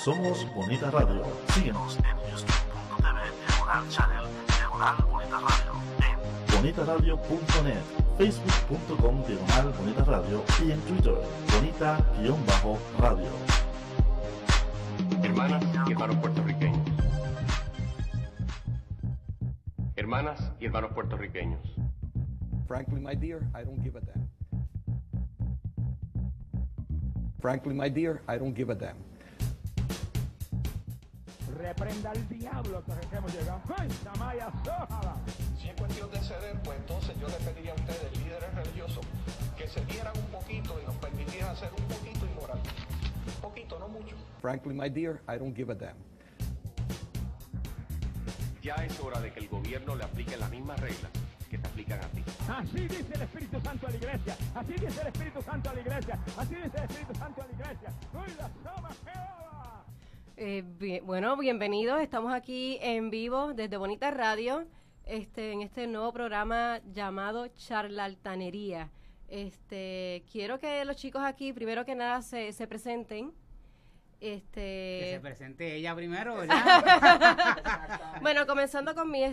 Somos Bonita Radio. Síguenos en youtube.tv Diagonal Channel Diagonal Bonita Radio, en bonitaradio.net, facebook.com Diagonal Bonita Radio y en Twitter Bonita-Radio. Hermanas y hermanos puertorriqueños. Hermanas y hermanos puertorriqueños. Frankly, my dear, I don't give a damn. Frankly, my dear, I don't give a damn. Reprenda al diablo que hemos llegado. ¡Ay, Samaya Sójala! Si es cuestión de ceder, pues entonces yo le pediría a ustedes, líderes religiosos, que se dieran un poquito y nos permitieran ser un poquito inmoral. Un poquito, no mucho. Frankly, my dear, I don't give a damn. Ya es hora de que el gobierno le aplique las mismas reglas que te aplican a ti. Así dice el Espíritu Santo a la iglesia. Así dice el Espíritu Santo a la iglesia. Así dice el Espíritu Santo a la iglesia. ¡Uy, la Sama Jehová! Bueno, bienvenidos. Estamos aquí en vivo desde Bonita Radio, en este nuevo programa llamado Charlatanería. Quiero que los chicos aquí, primero que nada, se presenten. Que se presente ella primero, ¿verdad? Bueno, comenzando con mi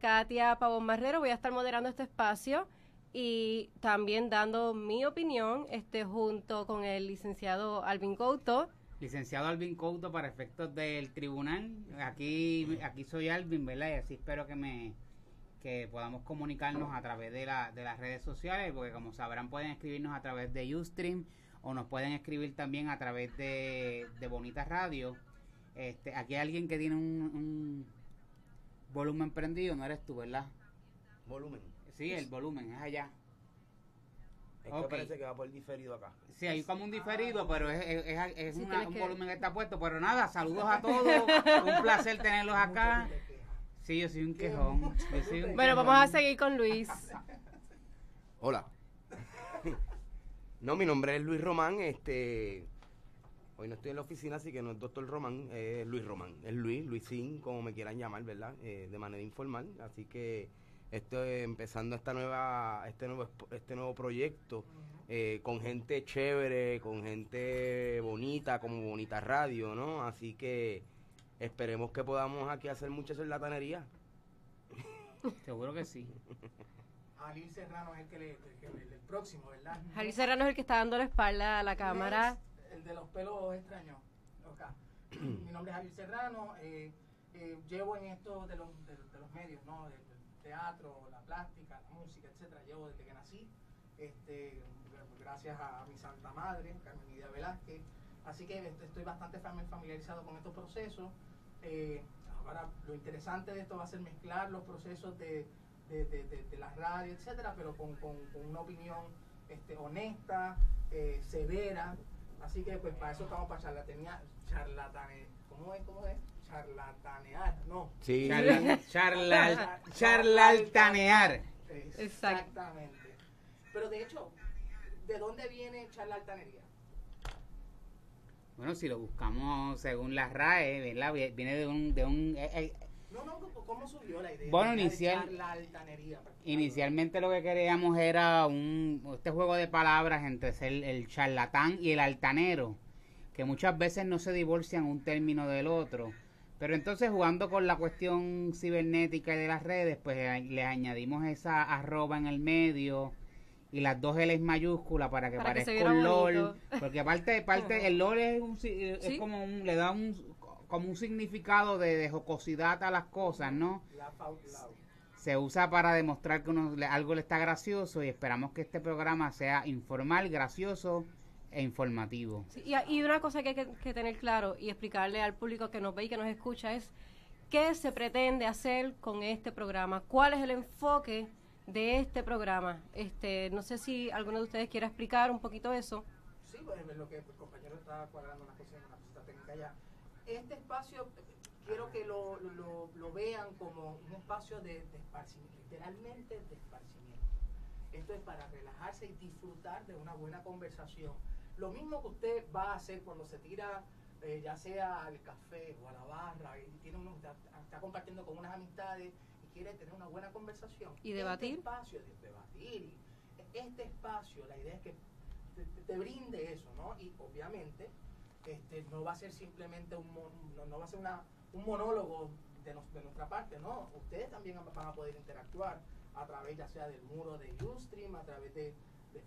Katia Pavón Marrero, voy a estar moderando este espacio y también dando mi opinión junto con el licenciado Alvin Couto. Licenciado Alvin Couto, para efectos del tribunal. Aquí soy Alvin, ¿verdad? Y así espero que podamos comunicarnos a través de las redes sociales, porque como sabrán pueden escribirnos a través de Ustream o nos pueden escribir también a través de Bonita Radio. Aquí hay alguien que tiene un volumen prendido, no eres tú, ¿verdad? ¿Volumen? Sí, el volumen es allá. Es que parece que va por diferido acá. Sí, hay como un diferido, pero es sí, un volumen que está puesto. Pero nada, saludos a todos, un placer tenerlos acá. Sí, yo soy un quejón. Bueno, vamos a seguir con Luis. Hola. No, mi nombre es Luis Román. Hoy no estoy en la oficina, así que no es doctor Román, es Luis Román. Es Luisín, como me quieran llamar, ¿verdad? De manera informal. Así que estoy empezando este nuevo proyecto con gente chévere, con gente bonita, como Bonita Radio, ¿no? Así que esperemos que podamos aquí hacer mucha charlatanería. Seguro que sí. Jalil Serrano es el próximo, ¿verdad? Jalil Serrano es el que está dando la espalda a la cámara. El de los pelos extraños. Okay. Mi nombre es Jalil Serrano. Llevo en esto de los medios, ¿no? Del teatro, la plástica, la música, etcétera. Llevo desde que nací. Gracias a mi santa madre, Carmen Lidia Velázquez. Así que estoy bastante familiarizado con estos procesos. Ahora, lo interesante de esto va a ser mezclar los procesos de la radio, etcétera, pero con una opinión honesta, severa. Así que pues para eso estamos para charlatanear. ¿Cómo es? Charlatanear, ¿no? Sí. Charlatanear. Exactamente. Pero de hecho, ¿de dónde viene charlatanería? Bueno, si lo buscamos según la RAE, ¿verdad? Viene de un ¿Cómo surgió la idea? Bueno, inicialmente lo que queríamos era este juego de palabras entre el charlatán y el altanero, que muchas veces no se divorcian un término del otro. Pero entonces, jugando con la cuestión cibernética y de las redes, pues les añadimos esa arroba en el medio y las dos L's mayúsculas para que parezca un LOL. Porque aparte el LOL es como le da como un significado de jocosidad a las cosas, ¿no? Se usa para demostrar que algo le está gracioso, y esperamos que este programa sea informal, gracioso e informativo. Sí, y una cosa que hay que tener claro y explicarle al público que nos ve y que nos escucha es qué se pretende hacer con este programa, cuál es el enfoque de este programa. No sé si alguno de ustedes quiera explicar un poquito eso. Sí, pues lo que el compañero está cuadrando una cosita técnica ya. Este espacio quiero que lo vean como un espacio de esparcimiento, literalmente de esparcimiento. Esto es para relajarse y disfrutar de una buena conversación. Lo mismo que usted va a hacer cuando se tira, ya sea al café o a la barra, y está compartiendo con unas amistades y quiere tener una buena conversación. ¿Y debatir? Este espacio de debatir. Este espacio, la idea es que te brinde eso, ¿no? Y obviamente no va a ser simplemente no va a ser un monólogo de nuestra parte, no. Ustedes también van a poder interactuar a través ya sea del muro de Ustream, a través de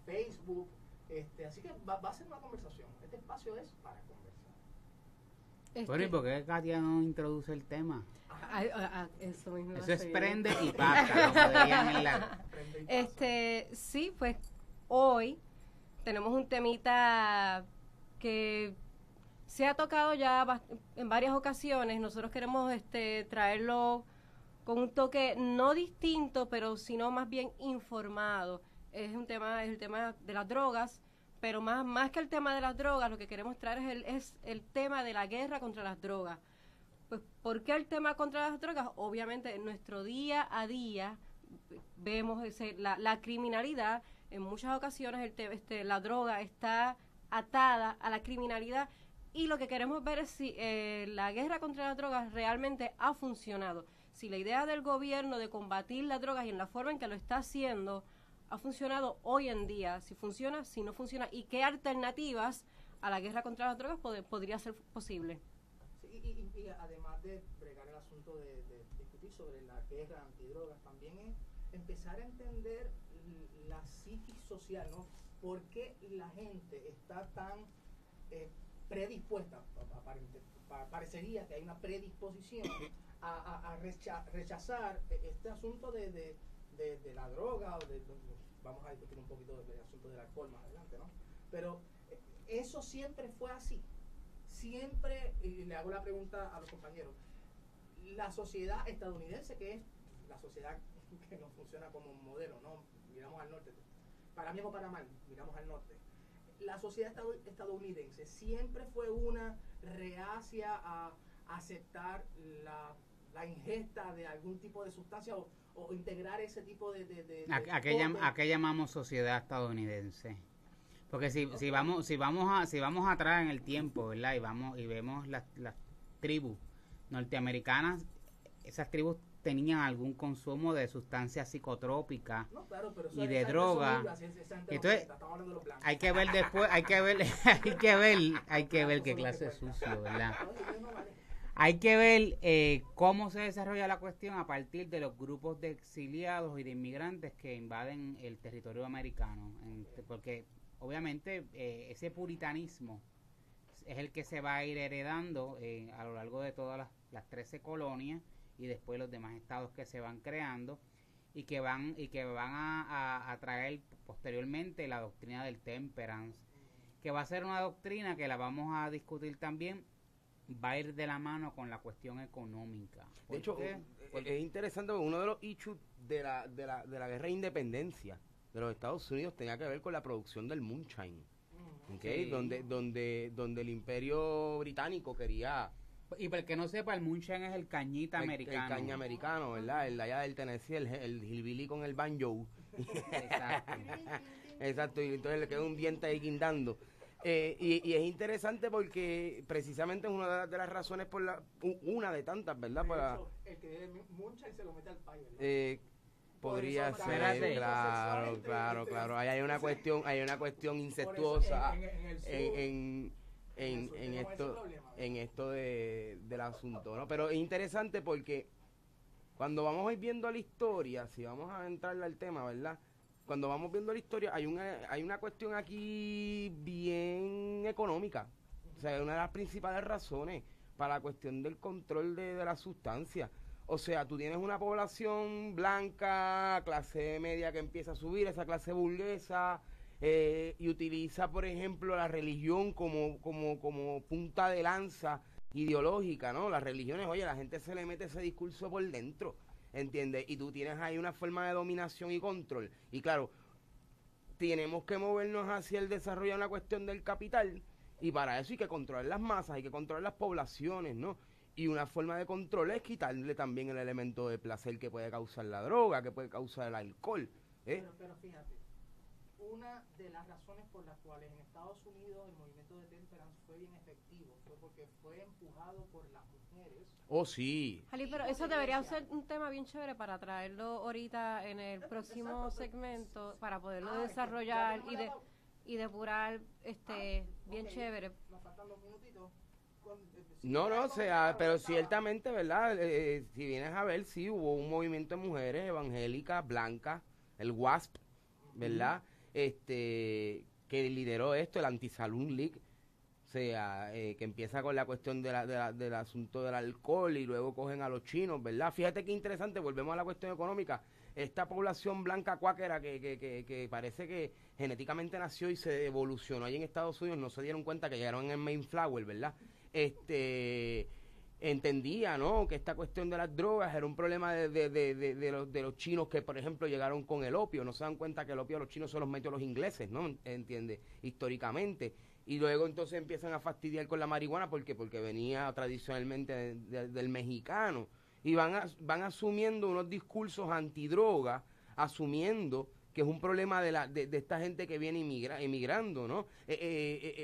Facebook, así que va a ser una conversación. Este espacio es para conversar. Bueno, ¿y por qué Katia no introduce el tema? Eso mismo. Eso es prende y pasa, como dirían en la... Sí, pues hoy tenemos un temita que se ha tocado ya en varias ocasiones. Nosotros queremos traerlo con un toque no distinto, pero sino más bien informado. Es el tema de las drogas, pero más que el tema de las drogas, lo que queremos traer es el tema de la guerra contra las drogas. Pues, ¿por qué el tema contra las drogas? Obviamente, en nuestro día a día vemos la criminalidad. En muchas ocasiones la droga está atada a la criminalidad, y lo que queremos ver es si la guerra contra las drogas realmente ha funcionado. Si la idea del gobierno de combatir las drogas y en la forma en que lo está haciendo ha funcionado hoy en día, si funciona, si no funciona, y qué alternativas a la guerra contra las drogas podría ser posible. Sí, y además de bregar el asunto de discutir sobre la guerra antidrogas, también es empezar a entender la psiquis social, ¿no? ¿Por qué la gente está tan predispuesta? Parecería que hay una predisposición a rechazar este asunto de la droga, vamos a discutir un poquito del asunto del alcohol más adelante, ¿no? Pero eso siempre fue así. Siempre, y le hago la pregunta a los compañeros, la sociedad estadounidense, que es la sociedad que nos funciona como un modelo, ¿no? Miramos al norte, para bien o para mal, miramos al norte. La sociedad estadounidense siempre fue una reacia a aceptar la ingesta de algún tipo de sustancia o integrar ese tipo de ¿A qué llamamos sociedad estadounidense? Porque si vamos atrás en el tiempo, ¿verdad? Y vemos las tribus norteamericanas, esas tribus tenían algún consumo de sustancias psicotrópicas y de droga. Entonces hay que ver después, hay que ver qué clase de sucio, ¿verdad? Hay que ver cómo se desarrolla la cuestión a partir de los grupos de exiliados y de inmigrantes que invaden el territorio americano, porque obviamente ese puritanismo es el que se va a ir heredando a lo largo de todas las 13 colonias y después los demás estados que se van creando y que van a traer posteriormente la doctrina del temperance, que va a ser una doctrina que la vamos a discutir también, va a ir de la mano con la cuestión económica. De hecho, es interesante porque uno de los issues de la guerra de independencia de los Estados Unidos tenía que ver con la producción del moonshine, ¿okay? Sí. donde el imperio británico quería... Y para el que no sepa, el moonshine es el cañita americano. El caña americano, ¿verdad? El de allá del Tennessee, el hillbilly con el banjo. Exacto. Exacto, y entonces le queda un diente ahí guindando. Y es interesante porque precisamente es una de las razones una de tantas, ¿verdad? El que debe mucha y se lo mete al país, ¿verdad? Podría ser, claro. Ahí hay una cuestión incestuosa en esto del asunto, ¿no? Pero es interesante porque cuando vamos a ir viendo la historia, si vamos a entrarle al tema, ¿verdad? Cuando vamos viendo la historia, hay una cuestión aquí bien económica. O sea, es una de las principales razones para la cuestión del control de la sustancia. O sea, tú tienes una población blanca, clase media que empieza a subir, esa clase burguesa, y utiliza, por ejemplo, la religión como punta de lanza ideológica, ¿no? Las religiones, oye, la gente se le mete ese discurso por dentro, ¿entiendes? Y tú tienes ahí una forma de dominación y control. Y claro, tenemos que movernos hacia el desarrollo de una cuestión del capital, y para eso hay que controlar las masas, hay que controlar las poblaciones, ¿no? Y una forma de control es quitarle también el elemento de placer que puede causar la droga, que puede causar el alcohol, ¿eh? Pero fíjate, una de las razones por las cuales en Estados Unidos el movimiento de temperance fue bien efectivo fue porque fue empujado por las mujeres. Oh, sí. Jali, pero eso debería ser un tema bien chévere para traerlo ahorita en el próximo segmento, para poderlo desarrollar y depurar bien chévere. Nos faltan 2 minutitos. No, o sea, pero ciertamente, ¿verdad? Si vienes a ver, sí, hubo un movimiento de mujeres evangélicas, blancas, el WASP, ¿verdad? Que lideró esto, el Anti-Saloon League, o sea, que empieza con la cuestión del asunto del alcohol y luego cogen a los chinos, ¿verdad? Fíjate qué interesante, volvemos a la cuestión económica. Esta población blanca cuáquera que parece que genéticamente nació y se evolucionó ahí en Estados Unidos, no se dieron cuenta que llegaron en el Mayflower, ¿verdad? Entendía, ¿no?, que esta cuestión de las drogas era un problema de los chinos que, por ejemplo, llegaron con el opio. No se dan cuenta que el opio a los chinos se los metió los ingleses, ¿no? ¿Entiende? Históricamente. Y luego entonces empiezan a fastidiar con la marihuana porque venía tradicionalmente del mexicano. Y van asumiendo unos discursos antidroga, asumiendo que es un problema de esta gente que viene emigrando, ¿no?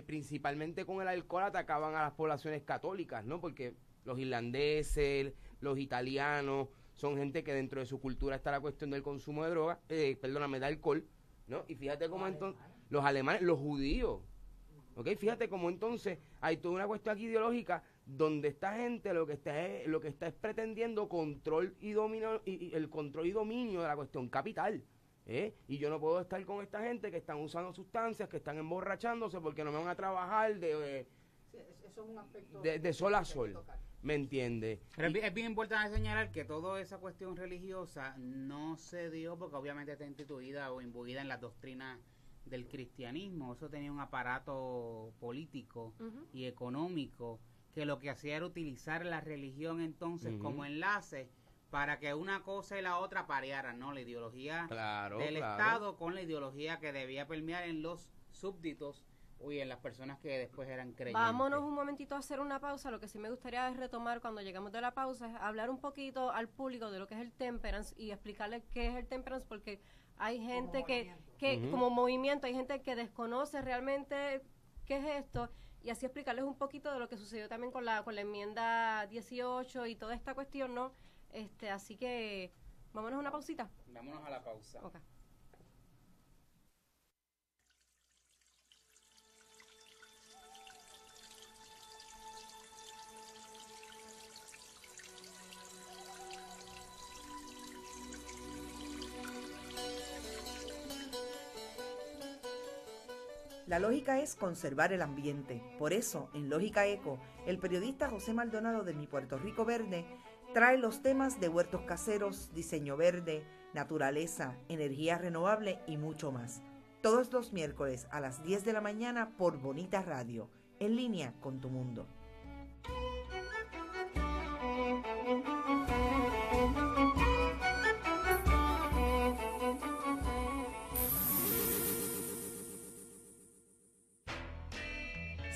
Principalmente con el alcohol atacaban a las poblaciones católicas, ¿no? Porque los irlandeses, los italianos, son gente que dentro de su cultura está la cuestión del consumo de droga, de alcohol, ¿no? Y fíjate cómo entonces, los alemanes, los judíos, ¿ok? Fíjate cómo entonces hay toda una cuestión aquí ideológica donde esta gente lo que está es pretendiendo control y dominio, y el control y dominio de la cuestión capital. Y yo no puedo estar con esta gente que están usando sustancias, que están emborrachándose porque no me van a trabajar eso es un aspecto de sol a sol, ¿me entiende? Pero es bien importante señalar que toda esa cuestión religiosa no se dio porque obviamente está instituida o imbuida en las doctrinas del cristianismo. Eso tenía un aparato político y económico que lo que hacía era utilizar la religión entonces como enlace para que una cosa y la otra parearan, ¿no? La ideología del Estado con la ideología que debía permear en los súbditos y en las personas que después eran creyentes. Vámonos un momentito a hacer una pausa. Lo que sí me gustaría es retomar cuando llegamos de la pausa, es hablar un poquito al público de lo que es el temperance y explicarle qué es el temperance, porque hay gente como movimiento, hay gente que desconoce realmente qué es esto, y así explicarles un poquito de lo que sucedió también con la enmienda 18 y toda esta cuestión, ¿no? Así que vámonos a una pausita. Vámonos a la pausa. Okay. La lógica es conservar el ambiente. Por eso, en Lógica Eco, el periodista José Maldonado de Mi Puerto Rico Verde trae los temas de huertos caseros, diseño verde, naturaleza, energía renovable y mucho más. Todos los miércoles a las 10 de la mañana por Bonita Radio, en línea con tu mundo.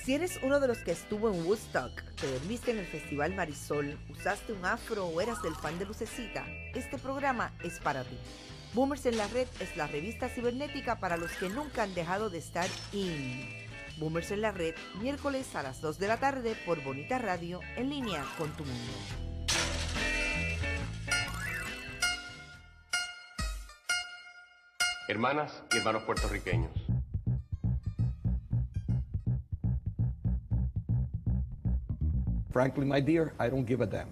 Si eres uno de los que estuvo en Woodstock, te dormiste en el Festival Marisol, usaste un afro o eras del fan de Lucecita, este programa es para ti. Boomers en la Red es la revista cibernética para los que nunca han dejado de estar in. Boomers en la Red, miércoles a las 2 de la tarde por Bonita Radio, en línea con tu mundo. Hermanas y hermanos puertorriqueños. Frankly, my dear, I don't give a damn.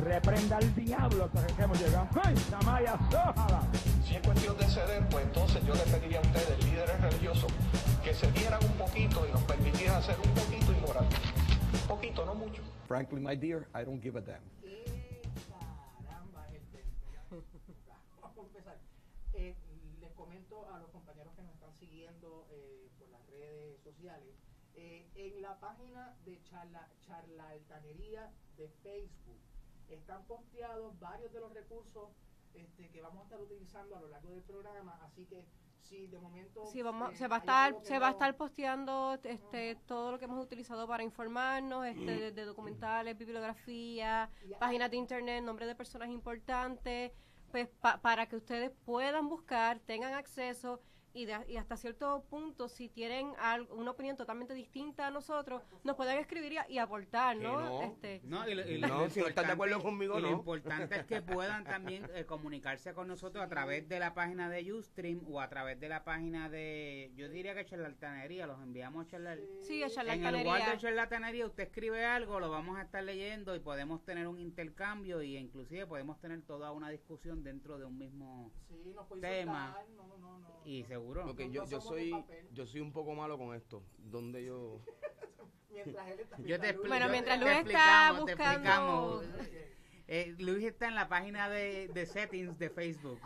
Reprenda al diablo que hemos llegado. ¡Ay, Samaya Sójala! Si es cuestión de ceder, pues entonces yo le pediría a ustedes, líderes religiosos, que se dieran un poquito y nos permitieran ser un poquito inmoral. Un poquito, no mucho. Frankly, my dear, I don't give a damn. Caramba, vamos a empezar. Les comento a los compañeros que nos están siguiendo por las redes sociales. En la página de Charlatanería de Facebook están posteados varios de los recursos que vamos a estar utilizando a lo largo del programa, así que si de momento se va a estar posteando todo lo que hemos utilizado para informarnos, de documentales, bibliografía, páginas de internet, nombres de personas importantes, pues para que ustedes puedan buscar, tengan acceso y hasta cierto punto, si tienen una opinión totalmente distinta a nosotros, nos pueden escribir y aportar, ¿no? Si no están de acuerdo conmigo, lo importante es que puedan también comunicarse con nosotros a través de la página de Ustream o a través de la página de, yo diría que Charlatanería, los enviamos a Charlatanería. Sí, a Charlatanería. En el lugar de Charlatanería usted escribe algo, lo vamos a estar leyendo y podemos tener un intercambio y inclusive podemos tener toda una discusión dentro de un mismo tema. Y seguro. Porque yo soy un poco malo con esto. Donde yo... Mientras él está mientras Luis está buscando... Luis está en la página de settings de Facebook.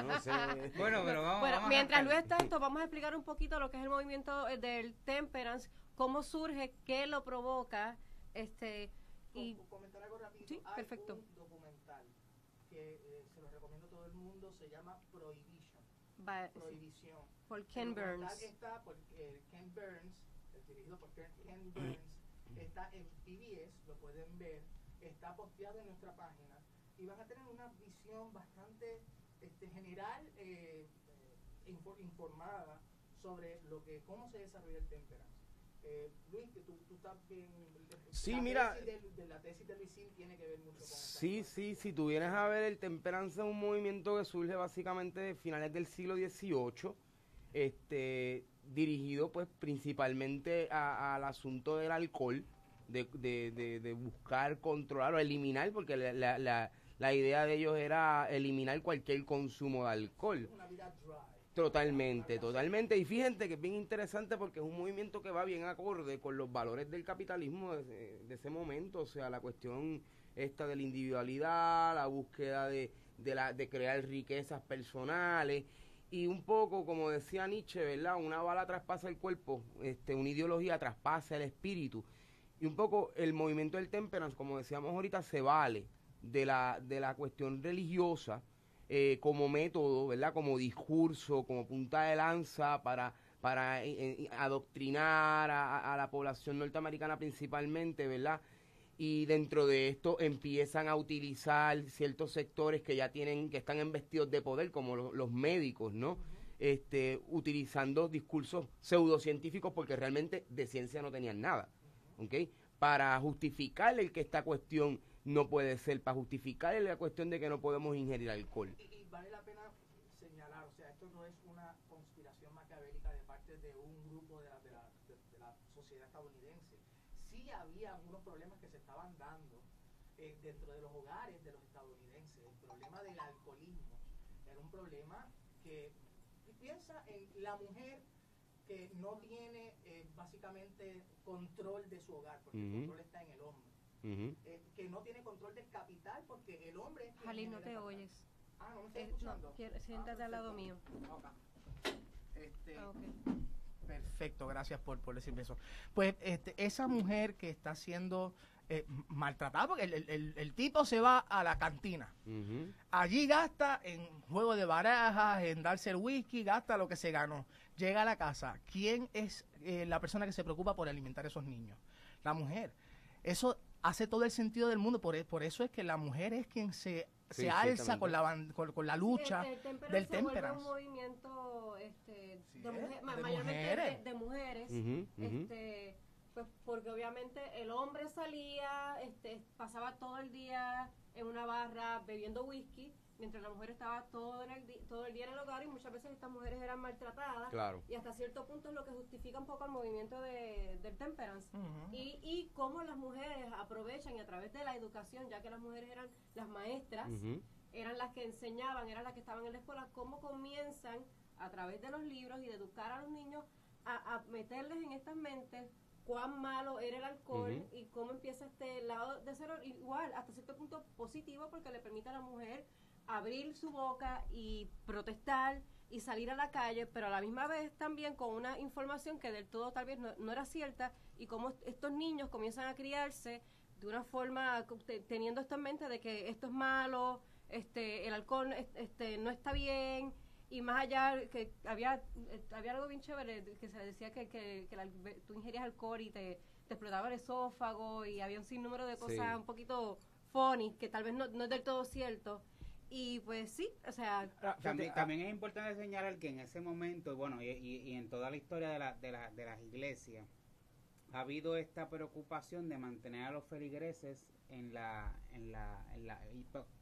No sé. Bueno, pero vamos mientras Luis está esto, vamos a explicar un poquito lo que es el movimiento del temperance, cómo surge, qué lo provoca, y comentar algo rápido. Sí, hay perfecto. Un documental que se lo recomiendo a todo el mundo, se llama Prohibition. Prohibición. Por Ken Burns. Está por Ken Burns, dirigido por Ken Burns, está en PBS, lo pueden ver, está posteado en nuestra página y van a tener una visión bastante general, informada sobre cómo se desarrolla el temperance. Luis, que tú estás bien. Sí, la tesis de Luisín tiene que ver mucho con Sí, si tú vienes a ver, el temperance es un movimiento que surge básicamente de finales del siglo XVIII, dirigido pues principalmente al asunto del alcohol, de buscar controlar o eliminar, porque la idea de ellos era eliminar cualquier consumo de alcohol. Una vida dry. Totalmente. Y fíjense que es bien interesante porque es un movimiento que va bien acorde con los valores del capitalismo de ese momento, o sea, la cuestión esta de la individualidad, la búsqueda de crear riquezas personales, y un poco, como decía Nietzsche, ¿verdad? Una bala traspasa el cuerpo, una ideología traspasa el espíritu, y un poco el movimiento del temperance, como decíamos ahorita, se vale de la cuestión religiosa, como método, ¿verdad? Como discurso, como punta de lanza para adoctrinar a la población norteamericana principalmente, ¿verdad? Y dentro de esto empiezan a utilizar ciertos sectores que están investidos de poder, como los médicos, ¿no? Utilizando discursos pseudocientíficos porque realmente de ciencia no tenían nada, ¿ok? Para justificar el que esta cuestión no puede ser, para justificar la cuestión de que no podemos ingerir alcohol. Y vale la pena señalar, o sea, esto no es una conspiración maquiavélica de parte de un grupo de la sociedad estadounidense. Sí había algunos problemas que se estaban dando dentro de los hogares de los estadounidenses. El problema del alcoholismo era un problema que piensa en la mujer que no tiene básicamente control de su hogar, porque el control está en el hombre. Que no tiene control del capital porque el hombre... Jalín, no te oyes. ¿No me estás escuchando? Siéntate al lado mío. Perfecto, gracias por decirme eso. Pues esa mujer que está siendo maltratada, porque el tipo se va a la cantina. Allí gasta en juego de barajas, en darse el whisky, gasta lo que se ganó. Llega a la casa. ¿Quién es la persona que se preocupa por alimentar a esos niños? La mujer. Eso hace todo el sentido del mundo. Por eso es que la mujer es quien se alza con la lucha del temperance. Un movimiento mayormente de mujeres, pues porque obviamente el hombre salía, pasaba todo el día en una barra bebiendo whisky, mientras la mujer estaba todo el día en el hogar, y muchas veces estas mujeres eran maltratadas. Claro. Y hasta cierto punto es lo que justifica un poco el movimiento del temperance. Y cómo las mujeres aprovechan, y a través de la educación, ya que las mujeres eran las maestras, eran las que enseñaban, eran las que estaban en la escuela, cómo comienzan a través de los libros y de educar a los niños a meterles en estas mentes cuán malo era el alcohol y cómo empieza este lado de ser igual, hasta cierto punto positivo, porque le permite a la mujer abrir su boca y protestar y salir a la calle, pero a la misma vez también con una información que del todo tal vez no era cierta, y cómo estos niños comienzan a criarse de una forma teniendo esto en mente de que esto es malo, el alcohol no está bien, y más allá que había algo bien chévere que se decía que tú ingerías alcohol y te explotaba el esófago, y había un sinnúmero de cosas un poquito funny que tal vez no es del todo cierto. Y pues sí, o sea... También es importante señalar que en ese momento, bueno, y en toda la historia de las iglesias, ha habido esta preocupación de mantener a los feligreses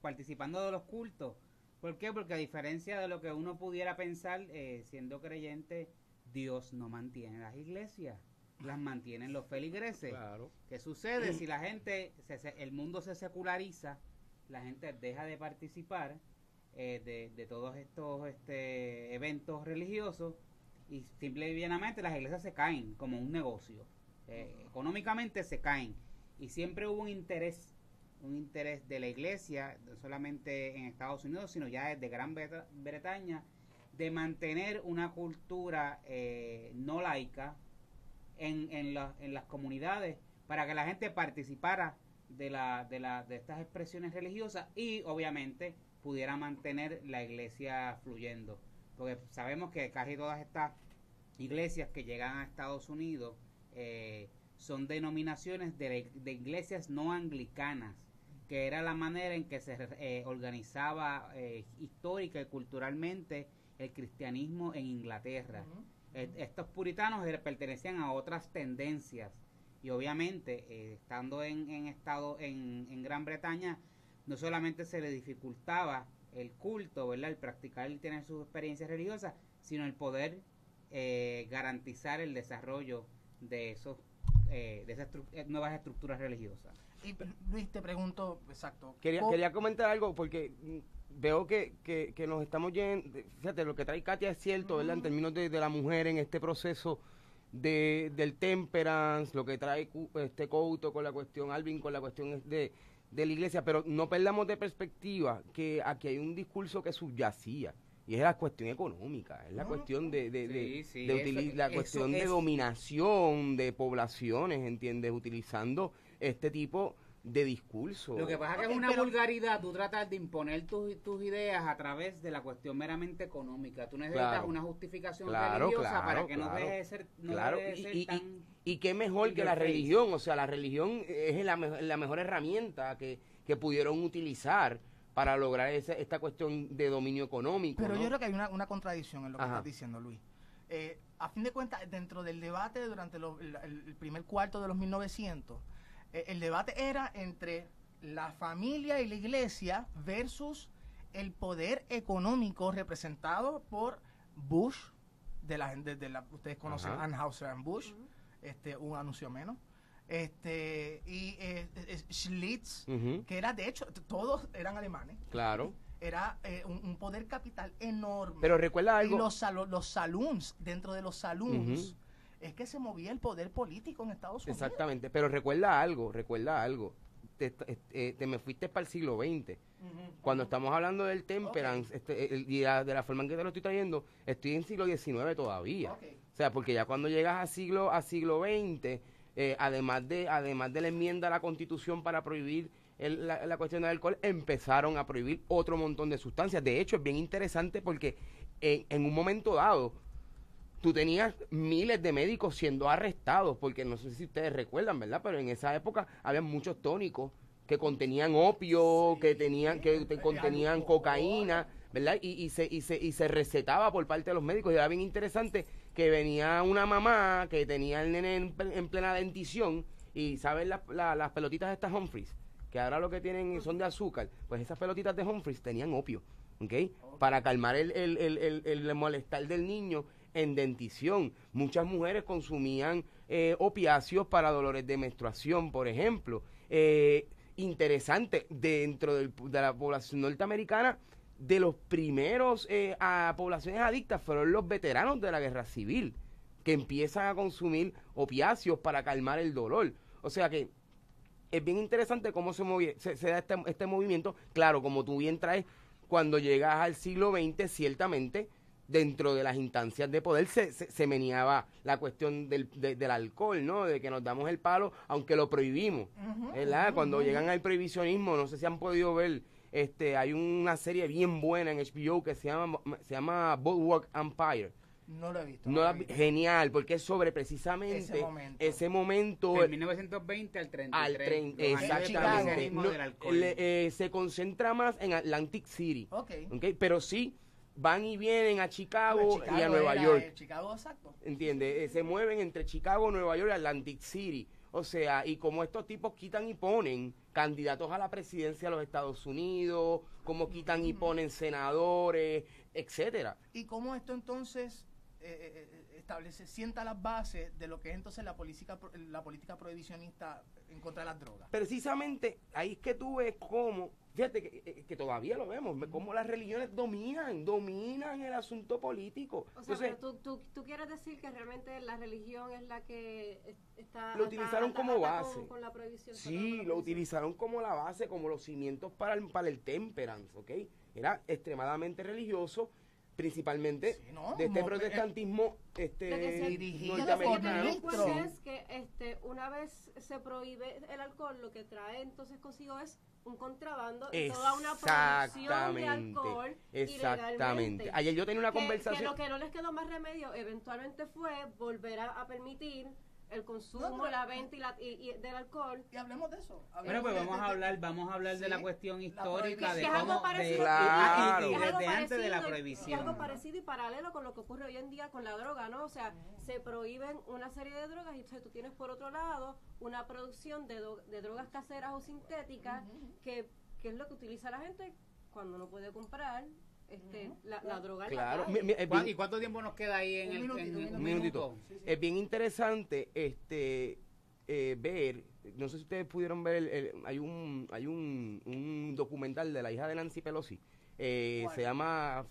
participando de los cultos. ¿Por qué? Porque a diferencia de lo que uno pudiera pensar, siendo creyente, Dios no mantiene las iglesias, las mantienen los feligreses. Claro. ¿Qué sucede si la gente, el mundo se seculariza, la gente deja de participar de todos estos eventos religiosos y simple y llanamente las iglesias se caen como un negocio? Económicamente se caen, y siempre hubo un interés de la iglesia, no solamente en Estados Unidos, sino ya desde Gran Bretaña, de mantener una cultura no laica en las comunidades, para que la gente participara de estas expresiones religiosas y obviamente pudiera mantener la iglesia fluyendo, porque sabemos que casi todas estas iglesias que llegan a Estados Unidos son denominaciones de iglesias no anglicanas, que era la manera en que se organizaba histórica y culturalmente el cristianismo en Inglaterra. Estos puritanos pertenecían a otras tendencias, y obviamente estando en Gran Bretaña, no solamente se le dificultaba el culto, ¿verdad?, el practicar, el tener sus experiencias religiosas, sino el poder garantizar el desarrollo de esas nuevas estructuras religiosas. Y Luis, te pregunto, exacto. Quería comentar algo, porque veo que nos estamos yendo. Fíjate, lo que trae Katia es cierto, ¿verdad?, en términos de la mujer en este proceso del temperance, lo que trae Couto con la cuestión, Alvin con la cuestión de la iglesia, pero no perdamos de perspectiva que aquí hay un discurso que subyacía, y es la cuestión económica, es la cuestión la cuestión de dominación de poblaciones, ¿entiendes?, utilizando este tipo de discurso. Lo que pasa es que es una vulgaridad tú tratar de imponer tus ideas a través de la cuestión meramente económica. Tú necesitas una justificación religiosa para que no deje de ser, tan... Y qué mejor que la religión, o sea, la religión es la mejor herramienta que pudieron utilizar para lograr esta cuestión de dominio económico. Pero ¿no? yo creo que hay una contradicción en lo que estás diciendo, Luis. A fin de cuentas, dentro del debate durante el primer cuarto de los 1900, el debate era entre la familia y la iglesia versus el poder económico representado por Bush, ustedes conocen Anheuser and Bush, un anuncio menos, y Schlitz, que era, de hecho, todos eran alemanes. Claro. Era un poder capital enorme. Pero recuerda algo. Y los saloons, dentro de los saloons, es que se movía el poder político en Estados Unidos. Exactamente, pero recuerda algo. Te me fuiste para el siglo XX. Cuando estamos hablando del temperance, y de la forma en que te lo estoy trayendo, estoy en siglo XIX todavía. O sea, porque ya cuando llegas a siglo XX, además de la enmienda a la Constitución para prohibir la cuestión del alcohol, empezaron a prohibir otro montón de sustancias. De hecho, es bien interesante porque en un momento dado, tú tenías miles de médicos siendo arrestados, porque no sé si ustedes recuerdan, ¿verdad?, pero en esa época había muchos tónicos que contenían opio, que contenían cocaína, ¿verdad? Y se recetaba por parte de los médicos. Y era bien interesante que venía una mamá que tenía el nene en plena dentición, y ¿saben las pelotitas de estas Humphreys? Que ahora lo que tienen son de azúcar. Pues esas pelotitas de Humphreys tenían opio, ¿ok? Para calmar el malestar del niño en dentición. Muchas mujeres consumían opiáceos para dolores de menstruación, por ejemplo. Interesante, dentro de la población norteamericana, de los primeros a poblaciones adictas fueron los veteranos de la guerra civil, que empiezan a consumir opiáceos para calmar el dolor. O sea que es bien interesante cómo se da este movimiento. Claro, como tú bien traes, cuando llegas al siglo XX, ciertamente, dentro de las instancias de poder se meneaba la cuestión del alcohol, ¿no? De que nos damos el palo, aunque lo prohibimos, ¿verdad? Cuando llegan al prohibicionismo, no sé si han podido ver, hay una serie bien buena en HBO que se llama Boardwalk Empire, No lo he visto. No genial, porque es sobre precisamente ese momento del 1920 al 33. Exactamente. Se concentra más en Atlantic City. Okay. Pero sí van y vienen a Chicago y a Nueva York. Chicago, exacto. ¿Entiendes? Se mueven entre Chicago, Nueva York y Atlantic City. O sea, y como estos tipos quitan y ponen candidatos a la presidencia de los Estados Unidos, como quitan y ponen senadores, etcétera. Y cómo esto entonces sienta las bases de lo que es entonces la política prohibicionista en contra de las drogas. Precisamente ahí es que tú ves cómo, fíjate que todavía lo vemos, cómo las religiones dominan el asunto político. O sea, entonces, pero tú quieres decir que realmente la religión es la que está... Lo utilizaron como base. Con la prohibición. Sí, lo utilizaron como la base, como los cimientos para el temperance, ¿ok? Era extremadamente religioso, principalmente de este protestantismo norteamericano. Es que una vez se prohíbe el alcohol, lo que trae entonces consigo es un contrabando y toda una producción de alcohol ilegalmente. Ayer yo tenía una conversación. Que lo que no les quedó más remedio eventualmente fue volver a permitir el consumo, la venta y del alcohol. Y hablemos de eso. Bueno, pues vamos a hablar de la cuestión histórica, de cómo desde antes de la prohibición. Es algo parecido y paralelo con lo que ocurre hoy en día con la droga, ¿no? O sea, se prohíben una serie de drogas y entonces tú tienes por otro lado una producción de drogas caseras o sintéticas que es lo que utiliza la gente cuando no puede comprar la droga. Claro. ¿Y cuánto tiempo nos queda ahí en un minutito? Sí. Es bien interesante ver, no sé si ustedes pudieron ver, hay un documental de la hija de Nancy Pelosi. Se llama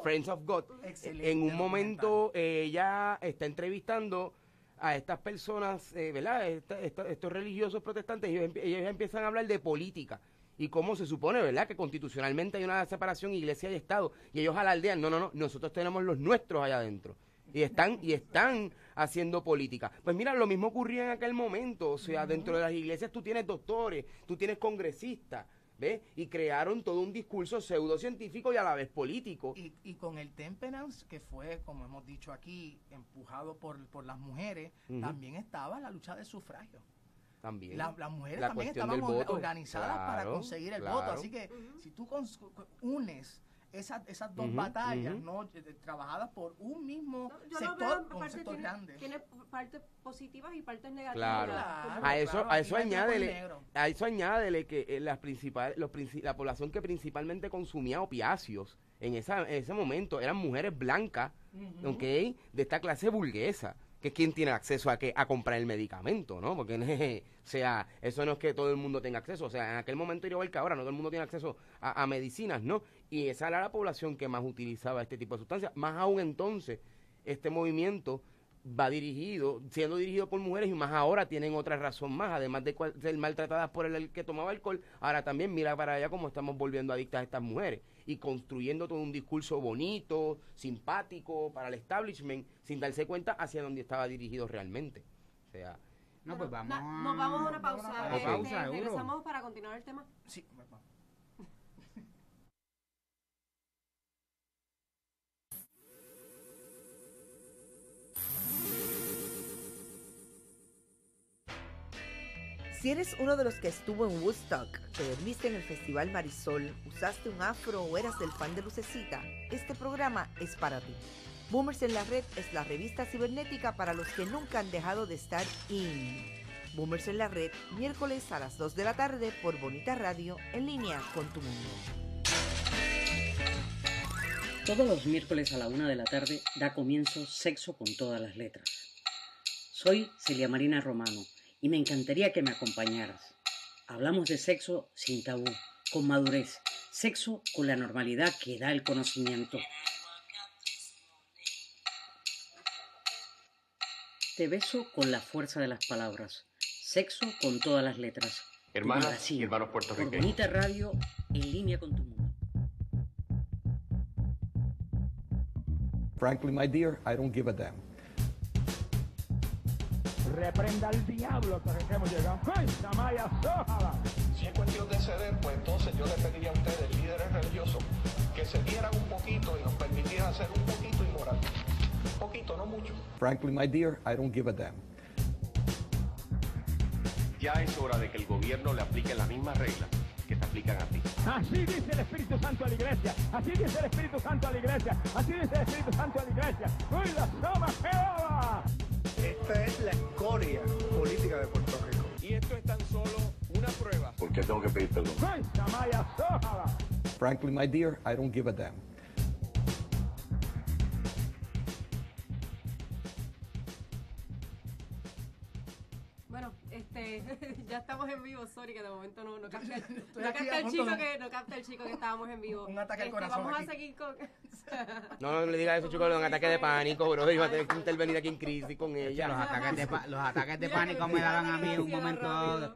Friends of God. En un momento ella está entrevistando a estas personas, ¿verdad? Estos religiosos protestantes, ellos empiezan a hablar de política. Y cómo se supone, ¿verdad?, que constitucionalmente hay una separación iglesia y Estado. Y ellos alardean, no, nosotros tenemos los nuestros allá adentro. Y están haciendo política. Pues mira, lo mismo ocurría en aquel momento. O sea, dentro de las iglesias tú tienes doctores, tú tienes congresistas, ¿ves? Y crearon todo un discurso pseudocientífico y a la vez político. Y con el temperance, que fue, como hemos dicho aquí, empujado por las mujeres, también estaba la lucha del sufragio. También. Las mujeres también estaban organizadas para conseguir el voto. Así que si tú unes esas dos batallas, ¿no? Trabajadas por un mismo sector, un sector grande. Tiene partes positivas y partes negativas. Claro. A eso añádele que la población que principalmente consumía opiáceos en ese momento eran mujeres blancas, ¿okay? De esta clase burguesa, que es quien tiene acceso a comprar el medicamento, ¿no? Porque, o sea, eso no es que todo el mundo tenga acceso. O sea, en aquel momento igual que ahora, no todo el mundo tiene acceso a medicinas, ¿no? Y esa era la población que más utilizaba este tipo de sustancias. Más aún entonces, este movimiento siendo dirigido por mujeres y más ahora tienen otra razón más. Además de ser maltratadas por el que tomaba alcohol, ahora también mira para allá cómo estamos volviendo adictas a estas mujeres. Y construyendo todo un discurso bonito, simpático para el establishment, sin darse cuenta hacia dónde estaba dirigido realmente. O sea, no, pues vamos nos vamos a una pausa. Regresamos para continuar el tema. Sí, vamos. Si eres uno de los que estuvo en Woodstock, te dormiste en el Festival Marisol, usaste un afro o eras del fan de Lucecita, este programa es para ti. Boomers en la Red es la revista cibernética para los que nunca han dejado de estar in. Boomers en la Red, miércoles a las 2 de la tarde por Bonita Radio, en línea con tu mundo. Todos los miércoles a la 1 de la tarde da comienzo Sexo con todas las letras. Soy Celia Marina Romano y me encantaría que me acompañaras. Hablamos de sexo sin tabú, con madurez, sexo con la normalidad que da el conocimiento. Te beso con la fuerza de las palabras, sexo con todas las letras. Hermanas y hermanos puertorriqueños. Por Bonita Radio, en línea con tu mundo. Frankly, my dear, I don't give a damn. Reprenda al diablo hasta que hemos llegado. ¡Ay, Samaya, sójala! Si es cuestión de ceder, pues entonces yo le pediría a ustedes, líderes religiosos, que que se dieran un poquito y nos permitieran ser un poquito inmoral. Un poquito, no mucho. Frankly, my dear, I don't give a damn. Ya es hora de que el gobierno le aplique las mismas reglas que te aplican a ti. Así dice el Espíritu Santo a la iglesia. Así dice el Espíritu Santo a la iglesia. Así dice el Espíritu Santo a la iglesia. ¡Uy, la soma Jehová! Esta es la escoria política de Puerto Rico. Y esto es tan solo una prueba. ¿Por qué tengo que pedir perdón? ¡Uy, Samaya Sójala! Frankly, my dear, I don't give a damn. Bueno, ya estamos en vivo, sorry que de momento no capta el chico que estábamos en vivo. Un ataque al corazón Vamos aquí. a seguir con... No le digas eso, chicos, un ataque de pánico, bro. Iba a tener que intervenir aquí en crisis con ella. Los ataques de pánico me daban a mí en un momento dado,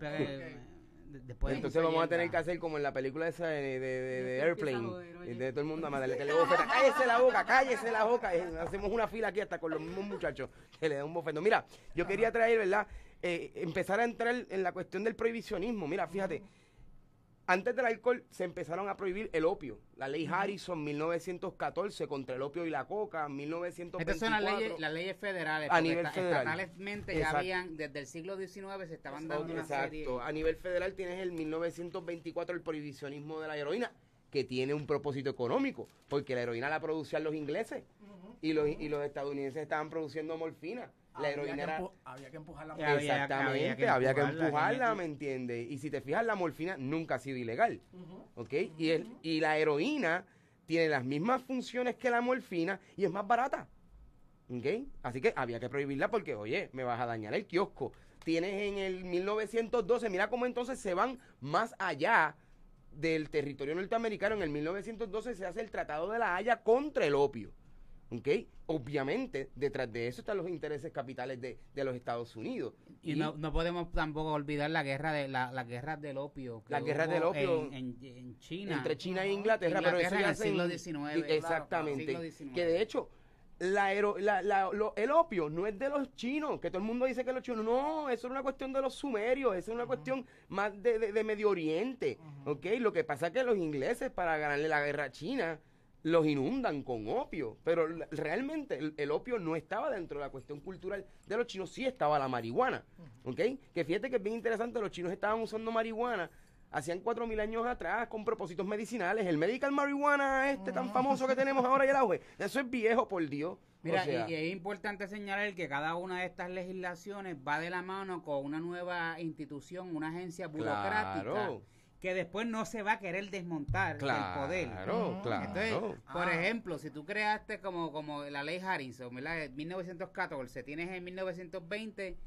después entonces vamos a tener que hacer como en la película esa de Airplane, y de todo el mundo a mandarle que le bofeta, cállese la boca, hacemos una fila aquí hasta con los mismos muchachos que le dan un bofetón. Mira, yo quería traer, ¿verdad? Empezar a entrar en la cuestión del prohibicionismo. Mira, fíjate, antes del alcohol se empezaron a prohibir el opio. La ley Harrison, 1914, contra el opio y la coca, 1924. Estas son las leyes federales. A nivel federal. Estatalmente ya habían, desde el siglo XIX se estaban dando una serie. Exacto. A nivel federal tienes el 1924, el prohibicionismo de la heroína, que tiene un propósito económico, porque la heroína la producían los ingleses y los estadounidenses estaban produciendo morfina. La heroína había que empujarla. Exactamente, había que empujarla, ¿me entiendes? Y si te fijas, la morfina nunca ha sido ilegal, ¿ok? Y la heroína tiene las mismas funciones que la morfina y es más barata, ¿ok? Así que había que prohibirla porque, oye, me vas a dañar el kiosco. Tienes en el 1912, mira cómo entonces se van más allá del territorio norteamericano. En el 1912 se hace el Tratado de la Haya contra el opio. ¿Ok? Obviamente, detrás de eso están los intereses capitales de los Estados Unidos. Y no podemos tampoco olvidar la guerra del opio. La guerra del opio en China. Entre China e Inglaterra, pero eso ya en el siglo XIX. Exactamente. Claro, siglo XIX. Que de hecho, el opio no es de los chinos, que todo el mundo dice que los chinos, no, eso es una cuestión de los sumerios, eso es una cuestión más de Medio Oriente. ¿Ok? Lo que pasa es que los ingleses, para ganarle la guerra a China, los inundan con opio, pero realmente el opio no estaba dentro de la cuestión cultural de los chinos, sí estaba la marihuana, ¿ok? Que fíjate que es bien interesante, los chinos estaban usando marihuana hacían 4.000 años atrás con propósitos medicinales, el medical marihuana tan famoso que tenemos ahora y el auge, eso es viejo, por Dios. Mira, y es importante señalar que cada una de estas legislaciones va de la mano con una nueva institución, una agencia burocrática. Claro. Que después no se va a querer desmontar del poder. Claro. Entonces, por ejemplo, si tú creaste como la ley Harrison, ¿verdad? En 1914, tienes en 1920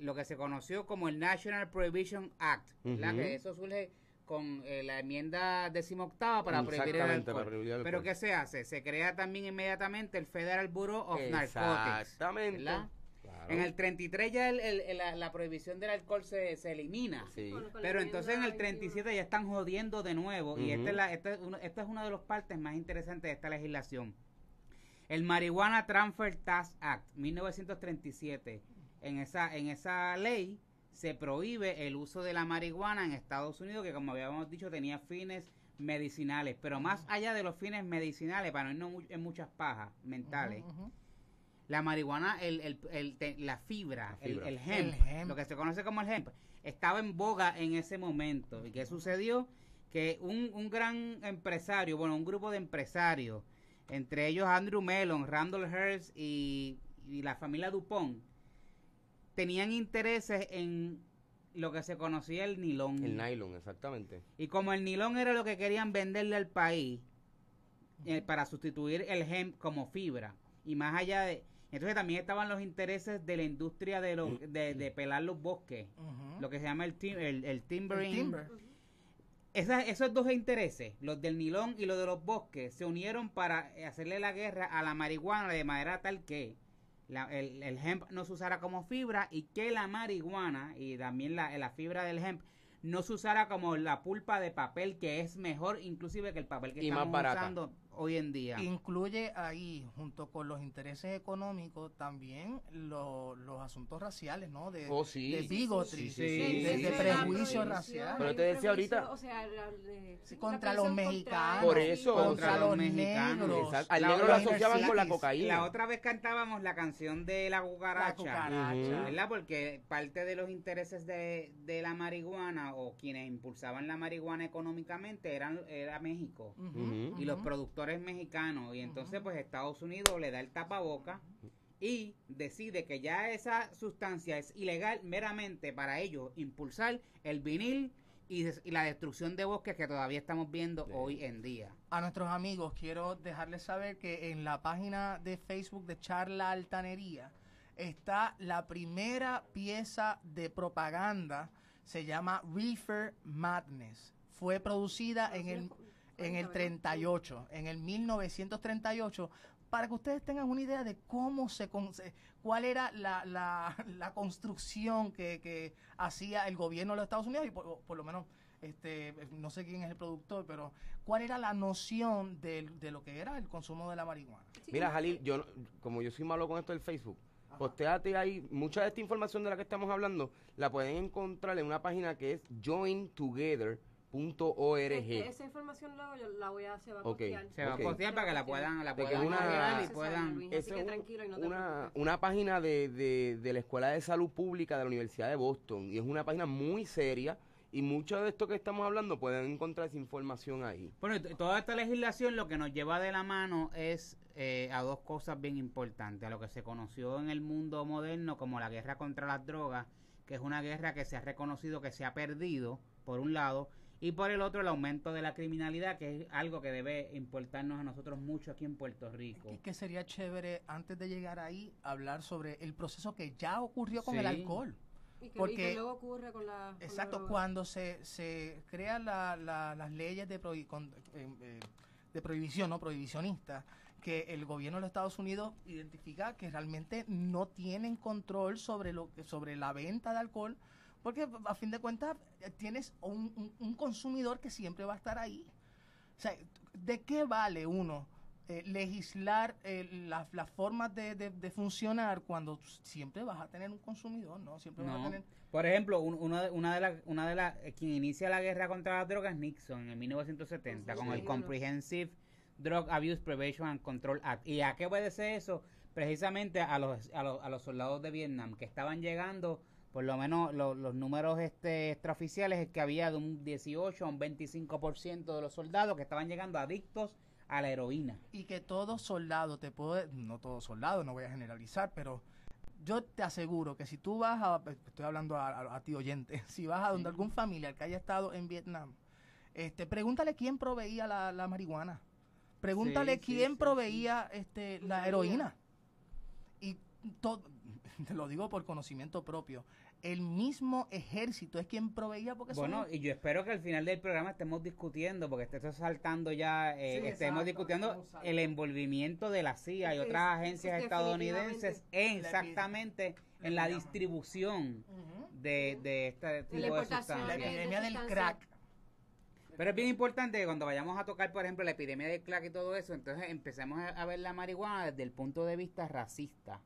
lo que se conoció como el National Prohibition Act, ¿verdad? Que eso surge con la enmienda 18ª para prohibir el alcohol. Pero ¿qué se hace? Se crea también inmediatamente el Federal Bureau of Narcotics. Exactamente. ¿Verdad? Claro. En el 33 ya la prohibición del alcohol se elimina, sí. Pero entonces en el 37 ya están jodiendo de nuevo, y esta es una de las partes más interesantes de esta legislación. El Marijuana Transfer Tax Act, 1937, en esa ley se prohíbe el uso de la marihuana en Estados Unidos, que como habíamos dicho tenía fines medicinales, pero más allá de los fines medicinales, para no irnos en muchas pajas mentales. La marihuana, la fibra, el hemp, lo que se conoce como el hemp, estaba en boga en ese momento. ¿Y qué sucedió? Que un gran empresario, un grupo de empresarios, entre ellos Andrew Mellon, Randall Hearst y la familia DuPont, tenían intereses en lo que se conocía el nylon. El nylon, exactamente. Y como el nylon era lo que querían venderle al país, para sustituir el hemp como fibra, y más allá de... Entonces también estaban los intereses de la industria de pelar los bosques, lo que se llama el timbering. Esos dos intereses, los del nylon y los de los bosques, se unieron para hacerle la guerra a la marihuana de manera tal que el hemp no se usara como fibra, y que la marihuana y también la fibra del hemp no se usara como la pulpa de papel, que es mejor inclusive que el papel que estamos usando hoy en día. Incluye ahí, junto con los intereses económicos, también los asuntos raciales, ¿no? De bigotry, de prejuicios raciales. Pero te decía ahorita, O sea, contra los mexicanos, por eso, contra los negros. Exacto. Al negro lo asociaban con la cocaína. La otra vez cantábamos la canción de la cucaracha, ¿verdad? Porque parte de los intereses de la marihuana, o quienes impulsaban la marihuana económicamente, era México y los productores mexicanos, y entonces pues Estados Unidos le da el tapaboca y decide que ya esa sustancia es ilegal meramente para ellos impulsar el vinil y la destrucción de bosques que todavía estamos viendo hoy en día. A nuestros amigos quiero dejarles saber que en la página de Facebook de Charla Altanería está la primera pieza de propaganda, se llama Reefer Madness. Fue producida en el 38, en el 1938, para que ustedes tengan una idea de cómo cuál era la construcción que hacía el gobierno de los Estados Unidos, y por lo menos no sé quién es el productor, pero cuál era la noción de lo que era el consumo de la marihuana. Mira, Jalil, como yo soy malo con esto del Facebook, postéate ahí, mucha de esta información de la que estamos hablando la pueden encontrar en una página que es jointogether.org. Esa información la voy a se va a postear. Se va a postear para que la puedan es una página de la Escuela de Salud Pública de la Universidad de Boston, y es una página muy seria, y mucho de esto que estamos hablando pueden encontrar esa información ahí. Bueno, toda esta legislación lo que nos lleva de la mano es a dos cosas bien importantes, a lo que se conoció en el mundo moderno como la guerra contra las drogas, que es una guerra que se ha reconocido que se ha perdido, por un lado, y por el otro el aumento de la criminalidad, que es algo que debe importarnos a nosotros mucho aquí en Puerto Rico. Y que sería chévere, antes de llegar ahí, hablar sobre el proceso que ya ocurrió con el alcohol. Y que luego ocurre con la... Exacto, cuando se crean las leyes de prohibición, ¿no? Prohibicionistas, que el gobierno de los Estados Unidos identifica que realmente no tienen control sobre la venta de alcohol, porque a fin de cuentas tienes un consumidor que siempre va a estar ahí. O sea, ¿de qué vale uno legislar las formas de funcionar cuando siempre vas a tener un consumidor, ¿no? Siempre vas a tener... Por ejemplo, una de las quien inicia la guerra contra las drogas es Nixon en 1970 con el Comprehensive Drug Abuse Prevention and Control Act. ¿Y a qué obedece eso? Precisamente a los soldados de Vietnam que estaban llegando, por lo menos los números extraoficiales es que había de un 18 a un 25% de los soldados que estaban llegando adictos a la heroína. Y que todo soldado no todo soldado, no voy a generalizar, pero yo te aseguro que si tú vas estoy hablando a ti oyente, si vas a donde algún familiar que haya estado en Vietnam, pregúntale quién proveía la marihuana, pregúntale quién proveía la heroína. Y todo, te lo digo por conocimiento propio, el mismo ejército es quien proveía, porque y yo espero que al final del programa estemos discutiendo, porque está saltando ya, estemos discutiendo el envolvimiento de la CIA y otras agencias estadounidenses exactamente en la distribución de este tipo de sustancias. La epidemia del crack. Pero es bien importante que cuando vayamos a tocar, por ejemplo, la epidemia del crack y todo eso, entonces empecemos a ver la marihuana desde el punto de vista racista.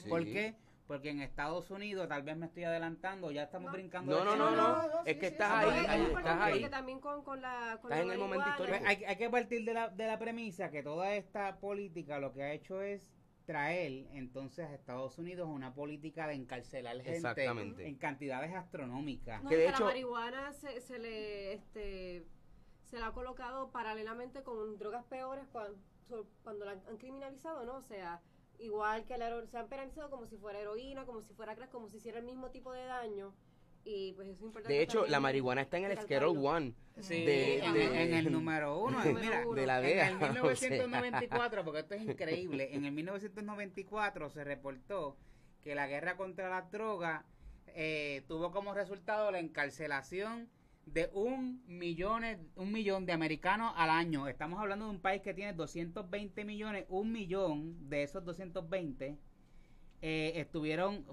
¿Por qué? Porque en Estados Unidos, tal vez me estoy adelantando, ya estamos brincando. No, es que estás ahí. Porque también con la estás en el momento histórico. Hay que partir de la premisa que toda esta política lo que ha hecho es traer entonces a Estados Unidos una política de encarcelar gente en cantidades astronómicas. Que de hecho la marihuana se la ha colocado paralelamente con drogas peores cuando la han criminalizado, ¿no? O sea, igual que se han penalizado como si fuera heroína, como si fuera crack, como si hiciera el mismo tipo de daño. Y pues eso es importante. De hecho, la marihuana está en el Schedule 1. En el número 1. Mira, de la DEA. En el 1994, porque esto es increíble, en el 1994 se reportó que la guerra contra las drogas tuvo como resultado la encarcelación de un millón de americanos al año. Estamos hablando de un país que tiene 220 millones, 1 millón de esos 220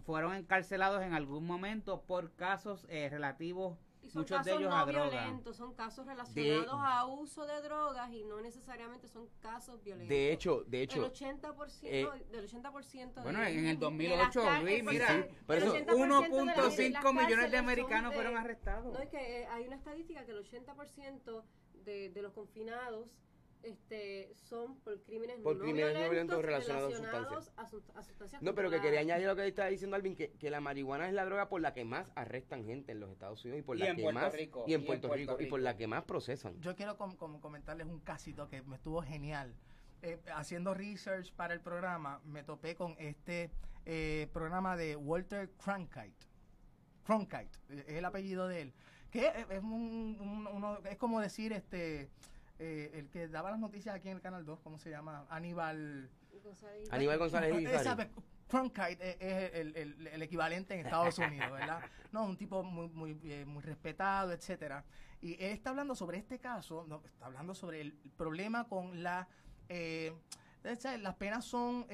fueron encarcelados en algún momento por casos relativos son muchos de casos ellos no a droga. violentos, son casos relacionados a uso de drogas y no necesariamente son casos violentos. De hecho, el 80%, del 80% bueno, de, en el 2008, Luis, mira, pero eso, 1.5 millones de americanos fueron arrestados. No, es que hay una estadística que el 80% de los confinados son por crímenes no violentos relacionados a sustancias no, pero que controladas. quería añadir lo que estaba diciendo Alvin, que la marihuana es la droga por la que más arrestan gente en los Estados Unidos y por la que más y en Puerto Rico y por la que más procesan. Yo quiero comentarles un casito que me estuvo genial. Haciendo research para el programa, me topé con este programa de Walter Cronkite. Cronkite es el apellido de él, que es es como decir el que daba las noticias aquí en el Canal 2, ¿cómo se llama? Aníbal González. Cronkite es el equivalente en Estados Unidos, ¿verdad? No, un tipo muy respetado, etcétera. Y él está hablando sobre este caso, está hablando sobre el problema con las penas son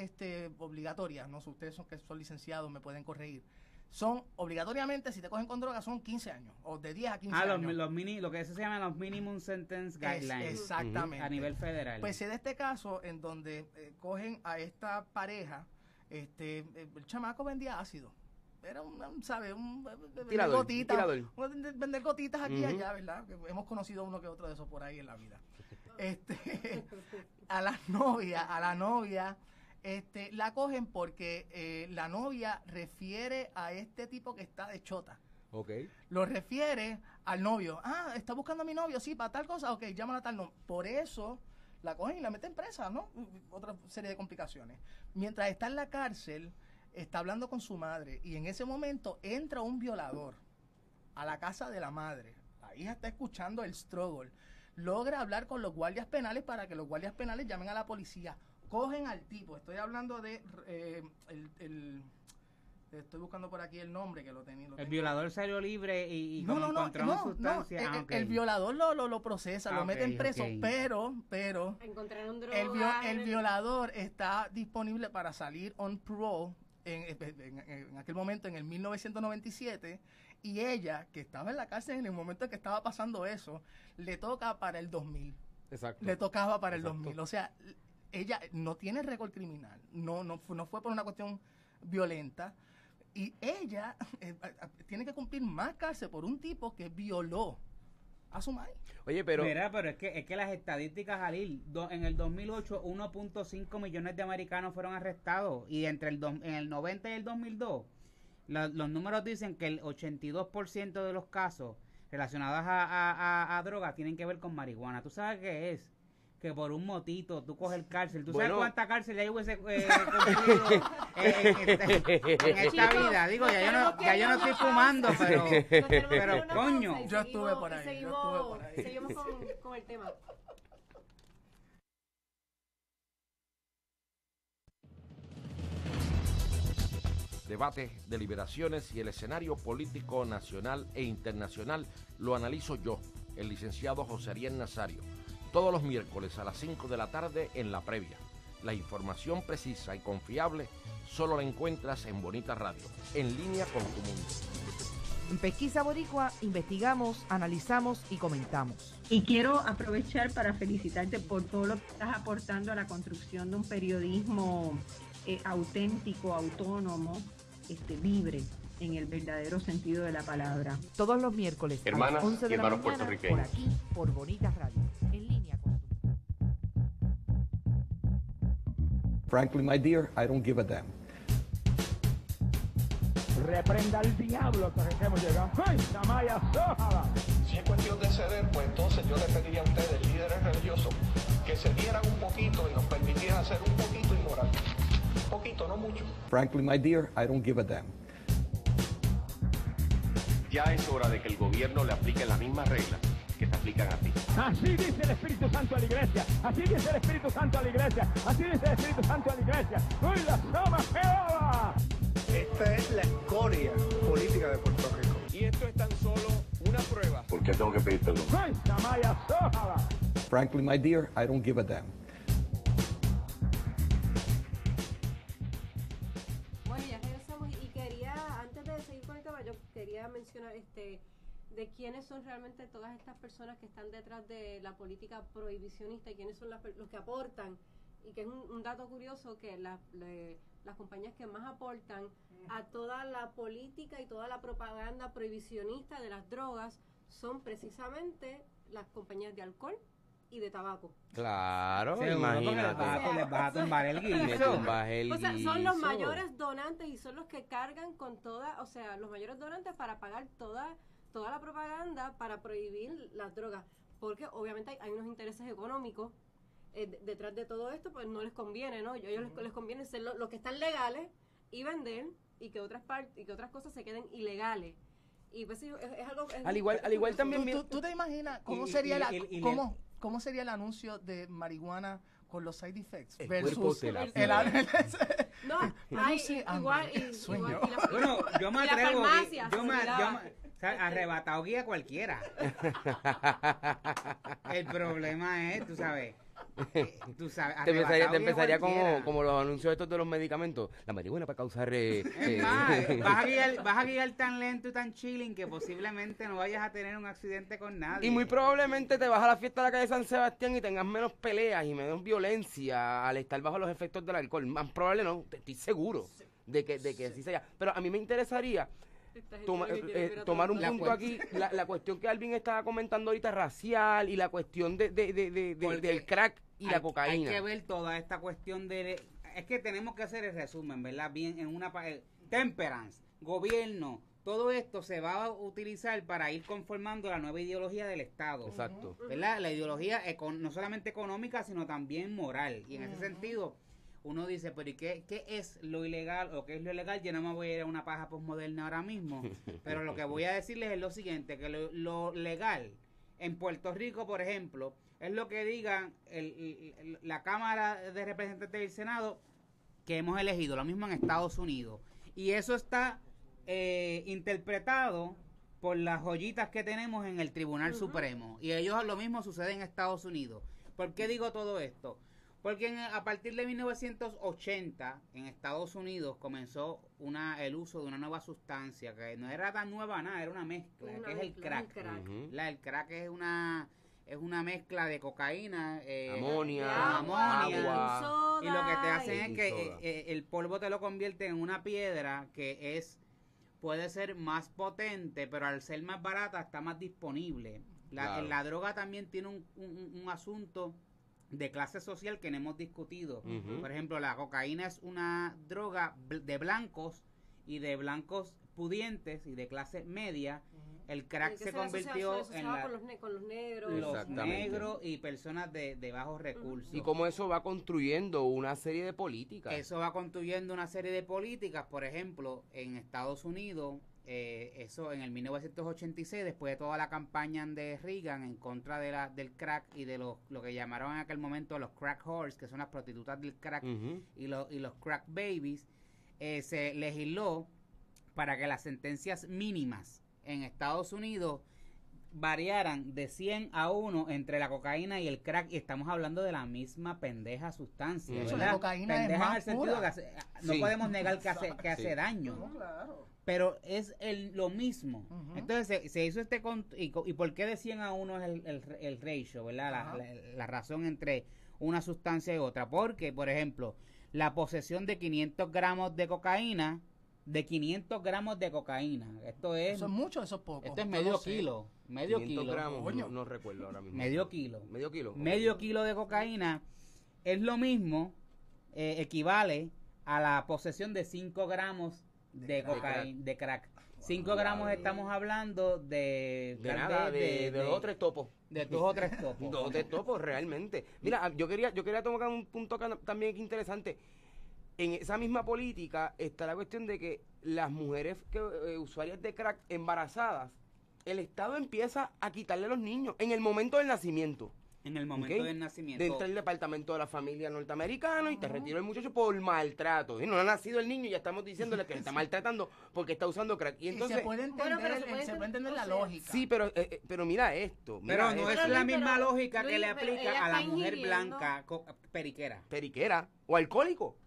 obligatorias, no sé, ustedes que son licenciados me pueden corregir. Son obligatoriamente, si te cogen con droga, son 15 años, o de 10 a 15 años. Lo que eso se llama los Minimum Sentence Guidelines. Exactamente. A nivel federal. Pues se da este caso en donde cogen a esta pareja, el chamaco vendía ácido. Era vender gotitas aquí y allá, ¿verdad? Que hemos conocido uno que otro de esos por ahí en la vida. A la novia la cogen porque la novia refiere a este tipo que está de chota. Okay. Lo refiere al novio. Ah, está buscando a mi novio, sí, para tal cosa. Ok, llámala a tal nombre. Por eso la cogen y la meten presa, ¿no? Otra serie de complicaciones. Mientras está en la cárcel, está hablando con su madre y en ese momento entra un violador a la casa de la madre. La hija está escuchando el struggle. Logra hablar con los guardias penales para que los guardias penales llamen a la policía. Cogen al tipo, estoy hablando de estoy buscando por aquí el nombre que lo tenía. El violador salió libre y encontraron sustancias. El violador lo procesa, lo meten preso, pero encontraron drogas. El violador está disponible para salir on parole en aquel momento, en el 1997, y ella, que estaba en la cárcel en el momento en que estaba pasando eso, le toca para el 2000. Exacto. Le tocaba para el 2000. O sea, ella no tiene récord criminal, no fue por una cuestión violenta, y ella tiene que cumplir más cárcel por un tipo que violó a su madre. Oye, pero es que las estadísticas, Jalil, en el 2008 1.5 millones de americanos fueron arrestados, y entre en el 90 y el 2002 los números dicen que el 82% de los casos relacionados a drogas tienen que ver con marihuana. ¿Tú sabes qué es? Que por un motito tú coges el cárcel. ¿Tú sabes cuánta cárcel ya hubiese cumplido en esta vida? Digo, ya yo no estoy fumando, pero coño. Yo estuve por ahí. Seguimos con el tema. Debates, deliberaciones y el escenario político nacional e internacional lo analizo yo, el licenciado José Ariel Nazario, todos los miércoles a las 5 de la tarde en La Previa. La información precisa y confiable solo la encuentras en Bonita Radio, en línea con tu mundo. En Pesquisa Boricua investigamos, analizamos y comentamos. Y quiero aprovechar para felicitarte por todo lo que estás aportando a la construcción de un periodismo auténtico, autónomo, libre, en el verdadero sentido de la palabra. Todos los miércoles hermanas a las 11 de y la hermanos mañana, por puertorriqueños. aquí, por Bonita Radio, en línea con tu mundo. Frankly, my dear, I don't give a damn. Reprenda al diablo que hemos llegado. ¡Ay, Samaya Sójala! Si es cuestión de ceder, pues entonces yo le pediría a ustedes, líderes religiosos, que se dieran un poquito y nos permitieran ser un poquito inmoral. Un poquito, no mucho. Frankly, my dear, I don't give a damn. Ya es hora de que el gobierno le aplique las mismas reglas que te aplican a ti. Así dice el Espíritu Santo a la iglesia. Así dice el Espíritu Santo a la iglesia. Así dice el Espíritu Santo a la iglesia. ¡Uy, la Sama Jehová! Esta es la escoria política de Puerto Rico. Y esto es tan solo una prueba. ¿Por qué tengo que pedir perdón? ¡Ay, Samaya Sójala! Frankly, my dear, I don't give a damn. Bueno, ya regresamos y quería, antes de seguir con el tema, yo quería mencionar de quiénes son realmente todas estas personas que están detrás de la política prohibicionista y quiénes son los que aportan, y que es un dato curioso que las compañías que más aportan a toda la política y toda la propaganda prohibicionista de las drogas son precisamente las compañías de alcohol y de tabaco. Claro, Seguro, imagínate. les vas a tumbar el guiso. Le tumbas el O sea, son los guiso. mayores donantes y son los que cargan con toda, o sea, los mayores donantes para pagar toda la propaganda para prohibir las drogas, porque obviamente hay unos intereses económicos detrás de todo esto, pues no les conviene, ¿no? Ellos les conviene ser los que están legales y vender, y que otras cosas se queden ilegales. Y pues sí, es algo... Al igual también... ¿Tú te imaginas cómo cómo sería el anuncio de marihuana con los side effects versus Bueno, yo me atrevo, arrebatado guía cualquiera. El problema es, tú sabes, te empezaría como los anuncios estos de los medicamentos. La marihuana para causar... vas a guiar tan lento y tan chilling que posiblemente no vayas a tener un accidente con nadie. Y muy probablemente te vas a la fiesta de la calle San Sebastián y tengas menos peleas y menos violencia al estar bajo los efectos del alcohol. Más probable no, estoy seguro de que así sea. Pero a mí me interesaría tomar un punto aquí, la cuestión que Alvin estaba comentando ahorita, racial, y la cuestión del crack y la cocaína. Hay que ver toda esta cuestión es que tenemos que hacer el resumen, ¿verdad? Bien, en una temperance, gobierno, todo esto se va a utilizar para ir conformando la nueva ideología del Estado. Exacto. ¿Verdad? La ideología no solamente económica, sino también moral. Y en ese sentido, uno dice, pero ¿y qué es lo ilegal o qué es lo ilegal? Yo no me voy a ir a una paja postmoderna ahora mismo, pero lo que voy a decirles es lo siguiente, que lo legal en Puerto Rico, por ejemplo, es lo que digan la Cámara de Representantes del Senado que hemos elegido, lo mismo en Estados Unidos. Y eso está interpretado por las joyitas que tenemos en el Tribunal Supremo. Y ellos lo mismo sucede en Estados Unidos. ¿Por qué digo todo esto? Porque a partir de 1980 en Estados Unidos comenzó el uso de una nueva sustancia que no era tan nueva nada, era una mezcla, que es el crack. El crack es una mezcla de cocaína, amonia, agua, y lo que te hacen es que el polvo te lo convierte en una piedra que puede ser más potente, pero al ser más barata está más disponible. La droga también tiene un asunto de clase social que no hemos discutido. Por ejemplo, la cocaína es una droga de blancos y de blancos pudientes y de clase media. El crack se convirtió en con los negros. Los negros y personas de bajos recursos. Y cómo eso va construyendo una serie de políticas. Eso va construyendo una serie de políticas. Por ejemplo, en Estados Unidos, eso en el 1986, después de toda la campaña de Reagan en contra del crack y de lo que llamaron en aquel momento los crack whores, que son las prostitutas del crack, y los crack babies, se legisló para que las sentencias mínimas en Estados Unidos variaran de 100 a 1 entre la cocaína y el crack, y estamos hablando de la misma pendeja sustancia. La cocaína pendeja es más en el sentido pura. que no podemos negar que hace daño. No, claro. Pero es lo mismo. Entonces se hizo y ¿por qué de 100 a 1 es el ratio, ¿verdad? La razón entre una sustancia y otra. Porque, por ejemplo, la posesión de 500 gramos de cocaína, esto es... ¿Eso es mucho o eso es poco? Esto es medio kilo. Medio kilo. Gramos, no recuerdo ahora mismo. Medio kilo. Medio kilo de cocaína es lo mismo, equivale a la posesión de 5 gramos de cocaína, de crack. 5 gramos estamos hablando de 2 o 3 topos. De 2 o 3 topos. 2 o 3 topos, realmente. Mira, yo quería tomar un punto acá también interesante. En esa misma política está la cuestión de que las mujeres usuarias de crack embarazadas, el Estado empieza a quitarle a los niños en el momento del nacimiento. En el momento del nacimiento. Dentro del departamento de la familia norteamericano y te retiro el muchacho por maltrato. Y no ha nacido el niño y ya estamos diciéndole que le está maltratando porque está usando crack. Y entonces se puede entender la lógica. Sí, pero mira esto. Pero no es la misma lógica que le aplica a la mujer blanca periquera. Periquera o alcohólico.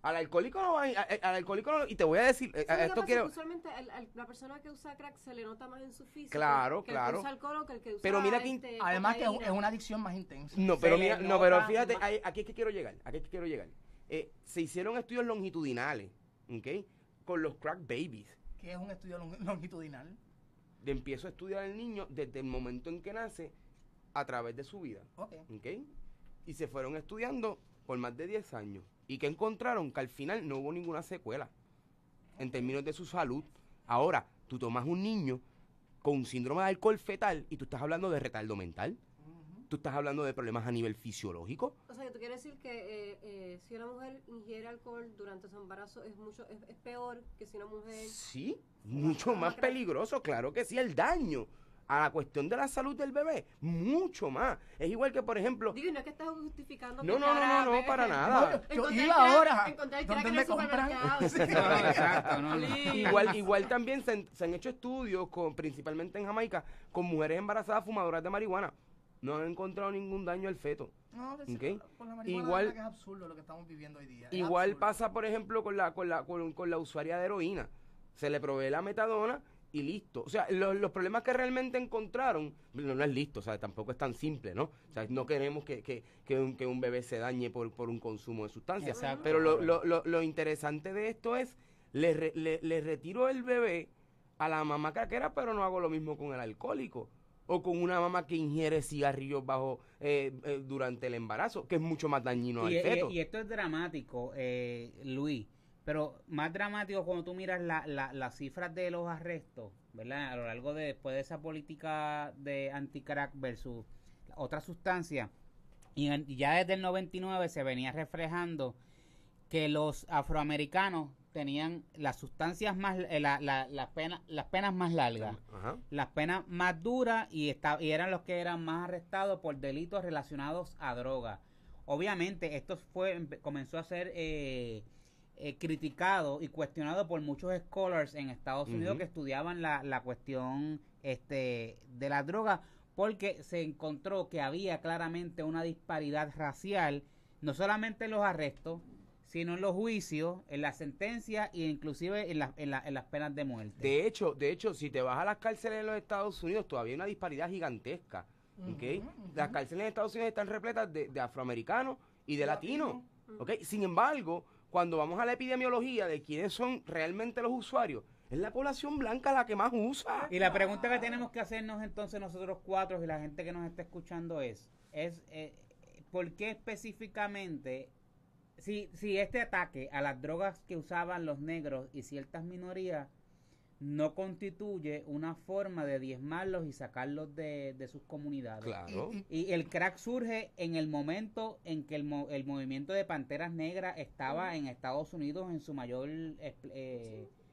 Al alcohólico no va, al alcohólico no, y te voy a decir, esto quiero... Usualmente la persona que usa crack se le nota más en su físico. Claro, que claro. el que usa alcohol o que el que usa Pero mira además que es una adicción más intensa. No, pero mira, pero fíjate, aquí es que quiero llegar, se hicieron estudios longitudinales, ¿ok? Con los crack babies. ¿Qué es un estudio longitudinal? Empiezo a estudiar al niño desde el momento en que nace a través de su vida. ¿Ok? Y se fueron estudiando por más de 10 años. Y que encontraron que al final no hubo ninguna secuela en términos de su salud. Ahora, tú tomas un niño con síndrome de alcohol fetal y tú estás hablando de retardo mental. Tú estás hablando de problemas a nivel fisiológico. O sea, que tú quieres decir que si una mujer ingiere alcohol durante su embarazo es peor que si una mujer... Sí, mucho más peligroso, claro que sí, el daño a la cuestión de la salud del bebé, mucho más. Es igual que, por ejemplo... Digo, y no es que estás justificando... No, para nada. Yo iba ahora. ¿Dónde me compran? Igual también se han hecho estudios, principalmente en Jamaica, con mujeres embarazadas fumadoras de marihuana. No han encontrado ningún daño al feto. No, con la marihuana igual, que es absurdo lo que estamos viviendo hoy día. Igual pasa, por ejemplo, con la usuaria de heroína. Se le provee la metadona y listo. O sea, los problemas que realmente encontraron, no es listo, o sea, tampoco es tan simple, ¿no? O sea, no queremos que un bebé se dañe por un consumo de sustancias. Exacto. Pero lo interesante de esto es, le retiro el bebé a la mamá craquera, pero no hago lo mismo con el alcohólico. O con una mamá que ingiere cigarrillos durante el embarazo, que es mucho más dañino al feto. Y esto es dramático, Luis. Pero más dramático cuando tú miras las cifras de los arrestos, ¿verdad? A lo largo después de esa política de anti-crack versus otras sustancias. Y ya desde el 99 se venía reflejando que los afroamericanos tenían las sustancias más, las penas más largas, las penas más duras y eran los que eran más arrestados por delitos relacionados a drogas. Obviamente esto comenzó a ser criticado y cuestionado por muchos scholars en Estados Unidos que estudiaban la cuestión de la droga, porque se encontró que había claramente una disparidad racial, no solamente en los arrestos, sino en los juicios, en las sentencias e inclusive en las penas de muerte. De hecho, si te vas a las cárceles de los Estados Unidos, todavía hay una disparidad gigantesca. ¿Okay? Las cárceles de Estados Unidos están repletas de afroamericanos y de latinos. ¿Okay? Sin embargo, cuando vamos a la epidemiología de quiénes son realmente los usuarios, es la población blanca la que más usa. Y la pregunta que tenemos que hacernos entonces nosotros cuatro y la gente que nos está escuchando es ¿por qué específicamente... Si este ataque a las drogas que usaban los negros y ciertas minorías no constituye una forma de diezmarlos y sacarlos de sus comunidades? Claro. Y el crack surge en el momento en que el movimiento de Panteras Negras estaba en Estados Unidos en su mayor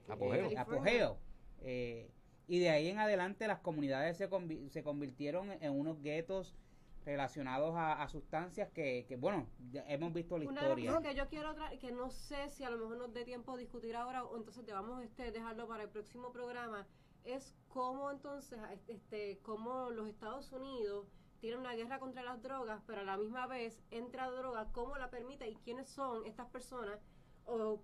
apogeo. Y de ahí en adelante las comunidades se convirtieron en unos guetos relacionados a sustancias que bueno, ya hemos visto la historia. Una de las cosas que yo quiero que no sé si a lo mejor nos dé tiempo a discutir ahora o entonces debamos dejarlo para el próximo programa, es cómo entonces cómo los Estados Unidos tienen una guerra contra las drogas, pero a la misma vez entra droga, cómo la permite y quiénes son estas personas o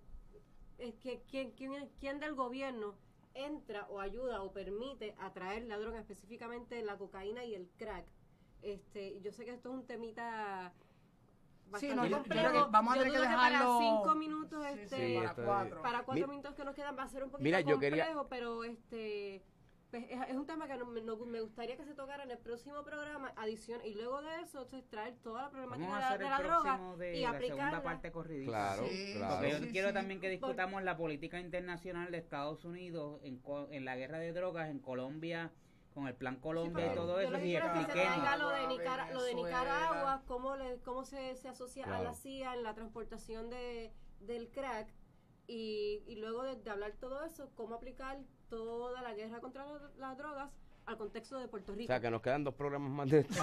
quién del gobierno entra o ayuda o permite atraer la droga, específicamente la cocaína y el crack. Yo sé que esto es un temita bastante complejo. Vamos a tener que dejarlo para 5 minutos, para 4 minutos que nos quedan va a ser un poquito complejo, pero pues, es un tema que me gustaría que se tocara en el próximo programa, y luego de eso entonces traer toda la problemática de la droga y aplicarla. La segunda parte corridita. Claro. Porque yo quiero también que discutamos la política internacional de Estados Unidos en la guerra de drogas en Colombia, con el Plan Colombia y todo eso, y expliquemos. Lo de Nicaragua, cómo se asocia a la CIA en la transportación del crack, y luego de hablar todo eso, cómo aplicar toda la guerra contra las drogas al contexto de Puerto Rico. O sea, que nos quedan 2 programas más de esto.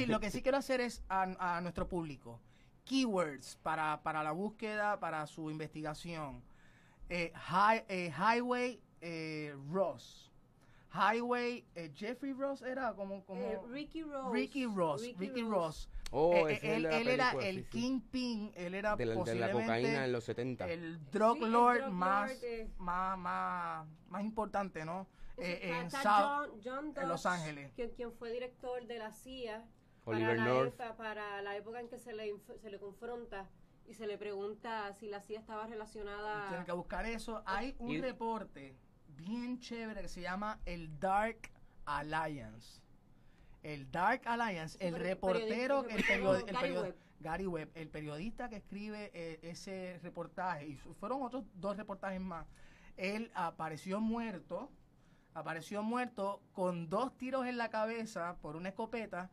Lo que sí quiero hacer es a nuestro público, keywords para la búsqueda, para su investigación. Highway Ross. Highway, Jeffrey Ross era como Ricky Ross. Ricky Ross. Él era el kingpin, él era de la cocaína en los 70. El drug lord más importante, ¿no? En John Dodge, en Los Ángeles. Quien fue director de la CIA Oliver North. para la época en que se le confronta y se le pregunta si la CIA estaba relacionada. Tienen que buscar eso. Hay un reporte bien chévere que se llama el Dark Alliance. El Dark Alliance, el reportero, Gary Webb, el periodista que escribe ese reportaje, y fueron otros 2 reportajes más. Él apareció muerto con 2 tiros en la cabeza por una escopeta.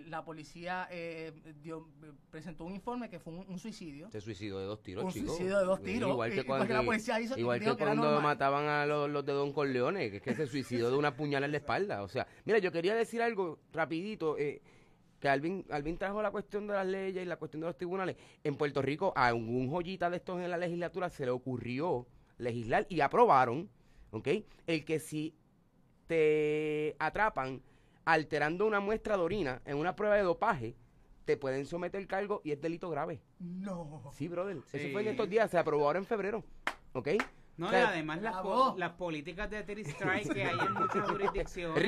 La policía presentó un informe que fue un suicidio. Se suicidó de 2 tiros, un chicos. Suicidio de 2 tiros. Igual que cuando, la policía hizo, igual que cuando mataban a los de Don Corleone, que es que se suicidó de una puñalada en la espalda. O sea, mira, yo quería decir algo rapidito, que Alvin trajo la cuestión de las leyes y la cuestión de los tribunales. En Puerto Rico, a un joyita de estos en la legislatura se le ocurrió legislar y aprobaron, ¿ok? El que si te atrapan alterando una muestra de orina en una prueba de dopaje, te pueden someter cargo y es delito grave. No. Sí, brother. Sí. Eso fue en estos días, se aprobó ahora en febrero. ¿Ok? No, o sea, y además las políticas de three strike que hay en muchas jurisdicciones. Es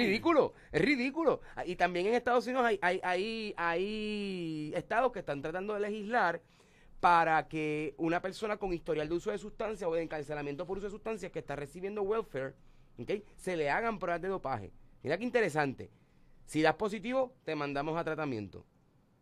ridículo. Y también en Estados Unidos hay estados que están tratando de legislar para que una persona con historial de uso de sustancias o de encarcelamiento por uso de sustancias que está recibiendo welfare, ¿okay?, se le hagan pruebas de dopaje. Mira qué interesante. Si das positivo, te mandamos a tratamiento.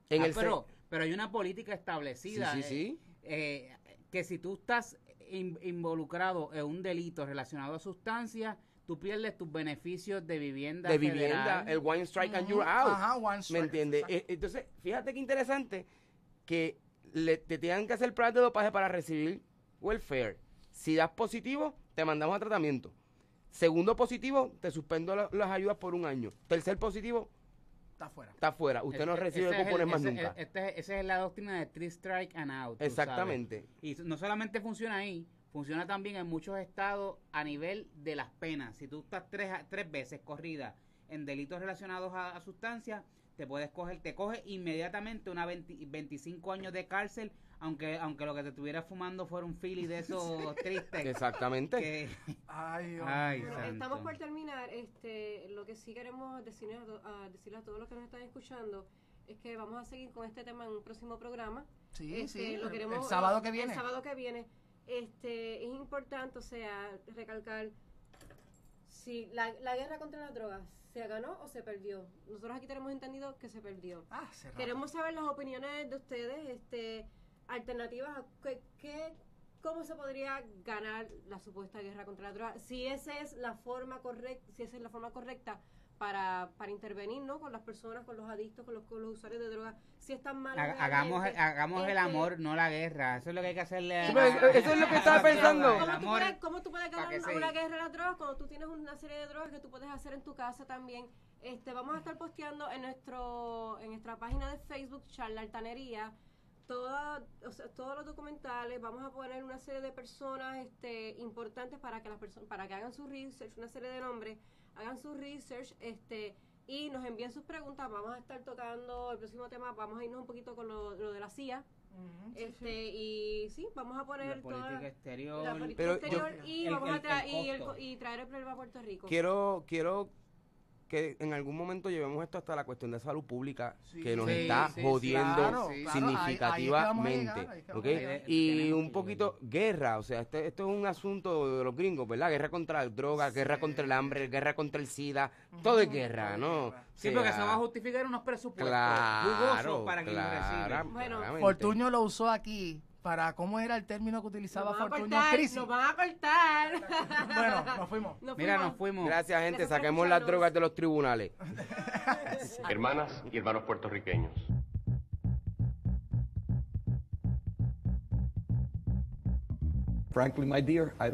Pero hay una política establecida. Sí. Que si tú estás involucrado en un delito relacionado a sustancias, tú pierdes tus beneficios de vivienda federal. El one strike and you're out. Ajá, one strike. ¿Me entiendes? Entonces, fíjate qué interesante que te tengan que hacer pruebas de dopaje para recibir welfare. Si das positivo, te mandamos a tratamiento. Segundo positivo, te suspendo las ayudas por 1 año. Tercer positivo, está fuera. Usted no recibe cupones más nunca. Esa es la doctrina de three strike and out. Exactamente. Y no solamente funciona ahí, funciona también en muchos estados a nivel de las penas. Si tú estás 3 veces corrida en delitos relacionados a sustancias, te coge inmediatamente 25 años de cárcel, aunque lo que te estuviera fumando fuera un Philly de esos tristes. Exactamente. Ay, estamos por terminar. Lo que sí queremos decirles a todos los que nos están escuchando es que vamos a seguir con este tema en un próximo programa. Sí, Lo queremos, el sábado que viene. El sábado que viene. Es importante, recalcar si la guerra contra las drogas se ganó o se perdió. Nosotros aquí tenemos entendido que se perdió. Queremos saber las opiniones de ustedes, alternativas, cómo se podría ganar la supuesta guerra contra la droga, si esa es la forma correcta para intervenir, ¿no?, con las personas, con los adictos, con los usuarios de drogas. Si están mal, hagamos el amor, no la guerra. Eso es lo que hay que hacerle. Eso es lo que estaba pensando. ¿Cómo tú puedes ganar una guerra a las drogas cuando tú tienes una serie de drogas que tú puedes hacer en tu casa también? Vamos a estar posteando en nuestra página de Facebook, Charlatanería, todos los documentales. Vamos a poner una serie de personas importantes para que hagan su research, una serie de nombres, hagan su research, y nos envíen sus preguntas. Vamos a estar tocando el próximo tema, vamos a irnos un poquito con lo de la CIA. Y sí, vamos a poner la política exterior, y traer el problema a Puerto Rico. Quiero que en algún momento llevemos esto hasta la cuestión de salud pública, que nos está jodiendo significativamente. Y un poquito guerra, esto es un asunto de los gringos, ¿verdad? Guerra contra la droga, guerra contra el hambre, guerra contra el SIDA, todo es guerra, ¿no? Sí, porque se va a justificar unos presupuestos jugosos para que nos reciban. Bueno, Fortunio lo usó aquí para, ¿cómo era el término que utilizaba Fortunio? Crisis. Nos van a cortar. Bueno, nos fuimos. Nos fuimos. Gracias, gente. Saquemos las drogas de los tribunales. Hermanas y hermanos puertorriqueños. Frankly, my dear,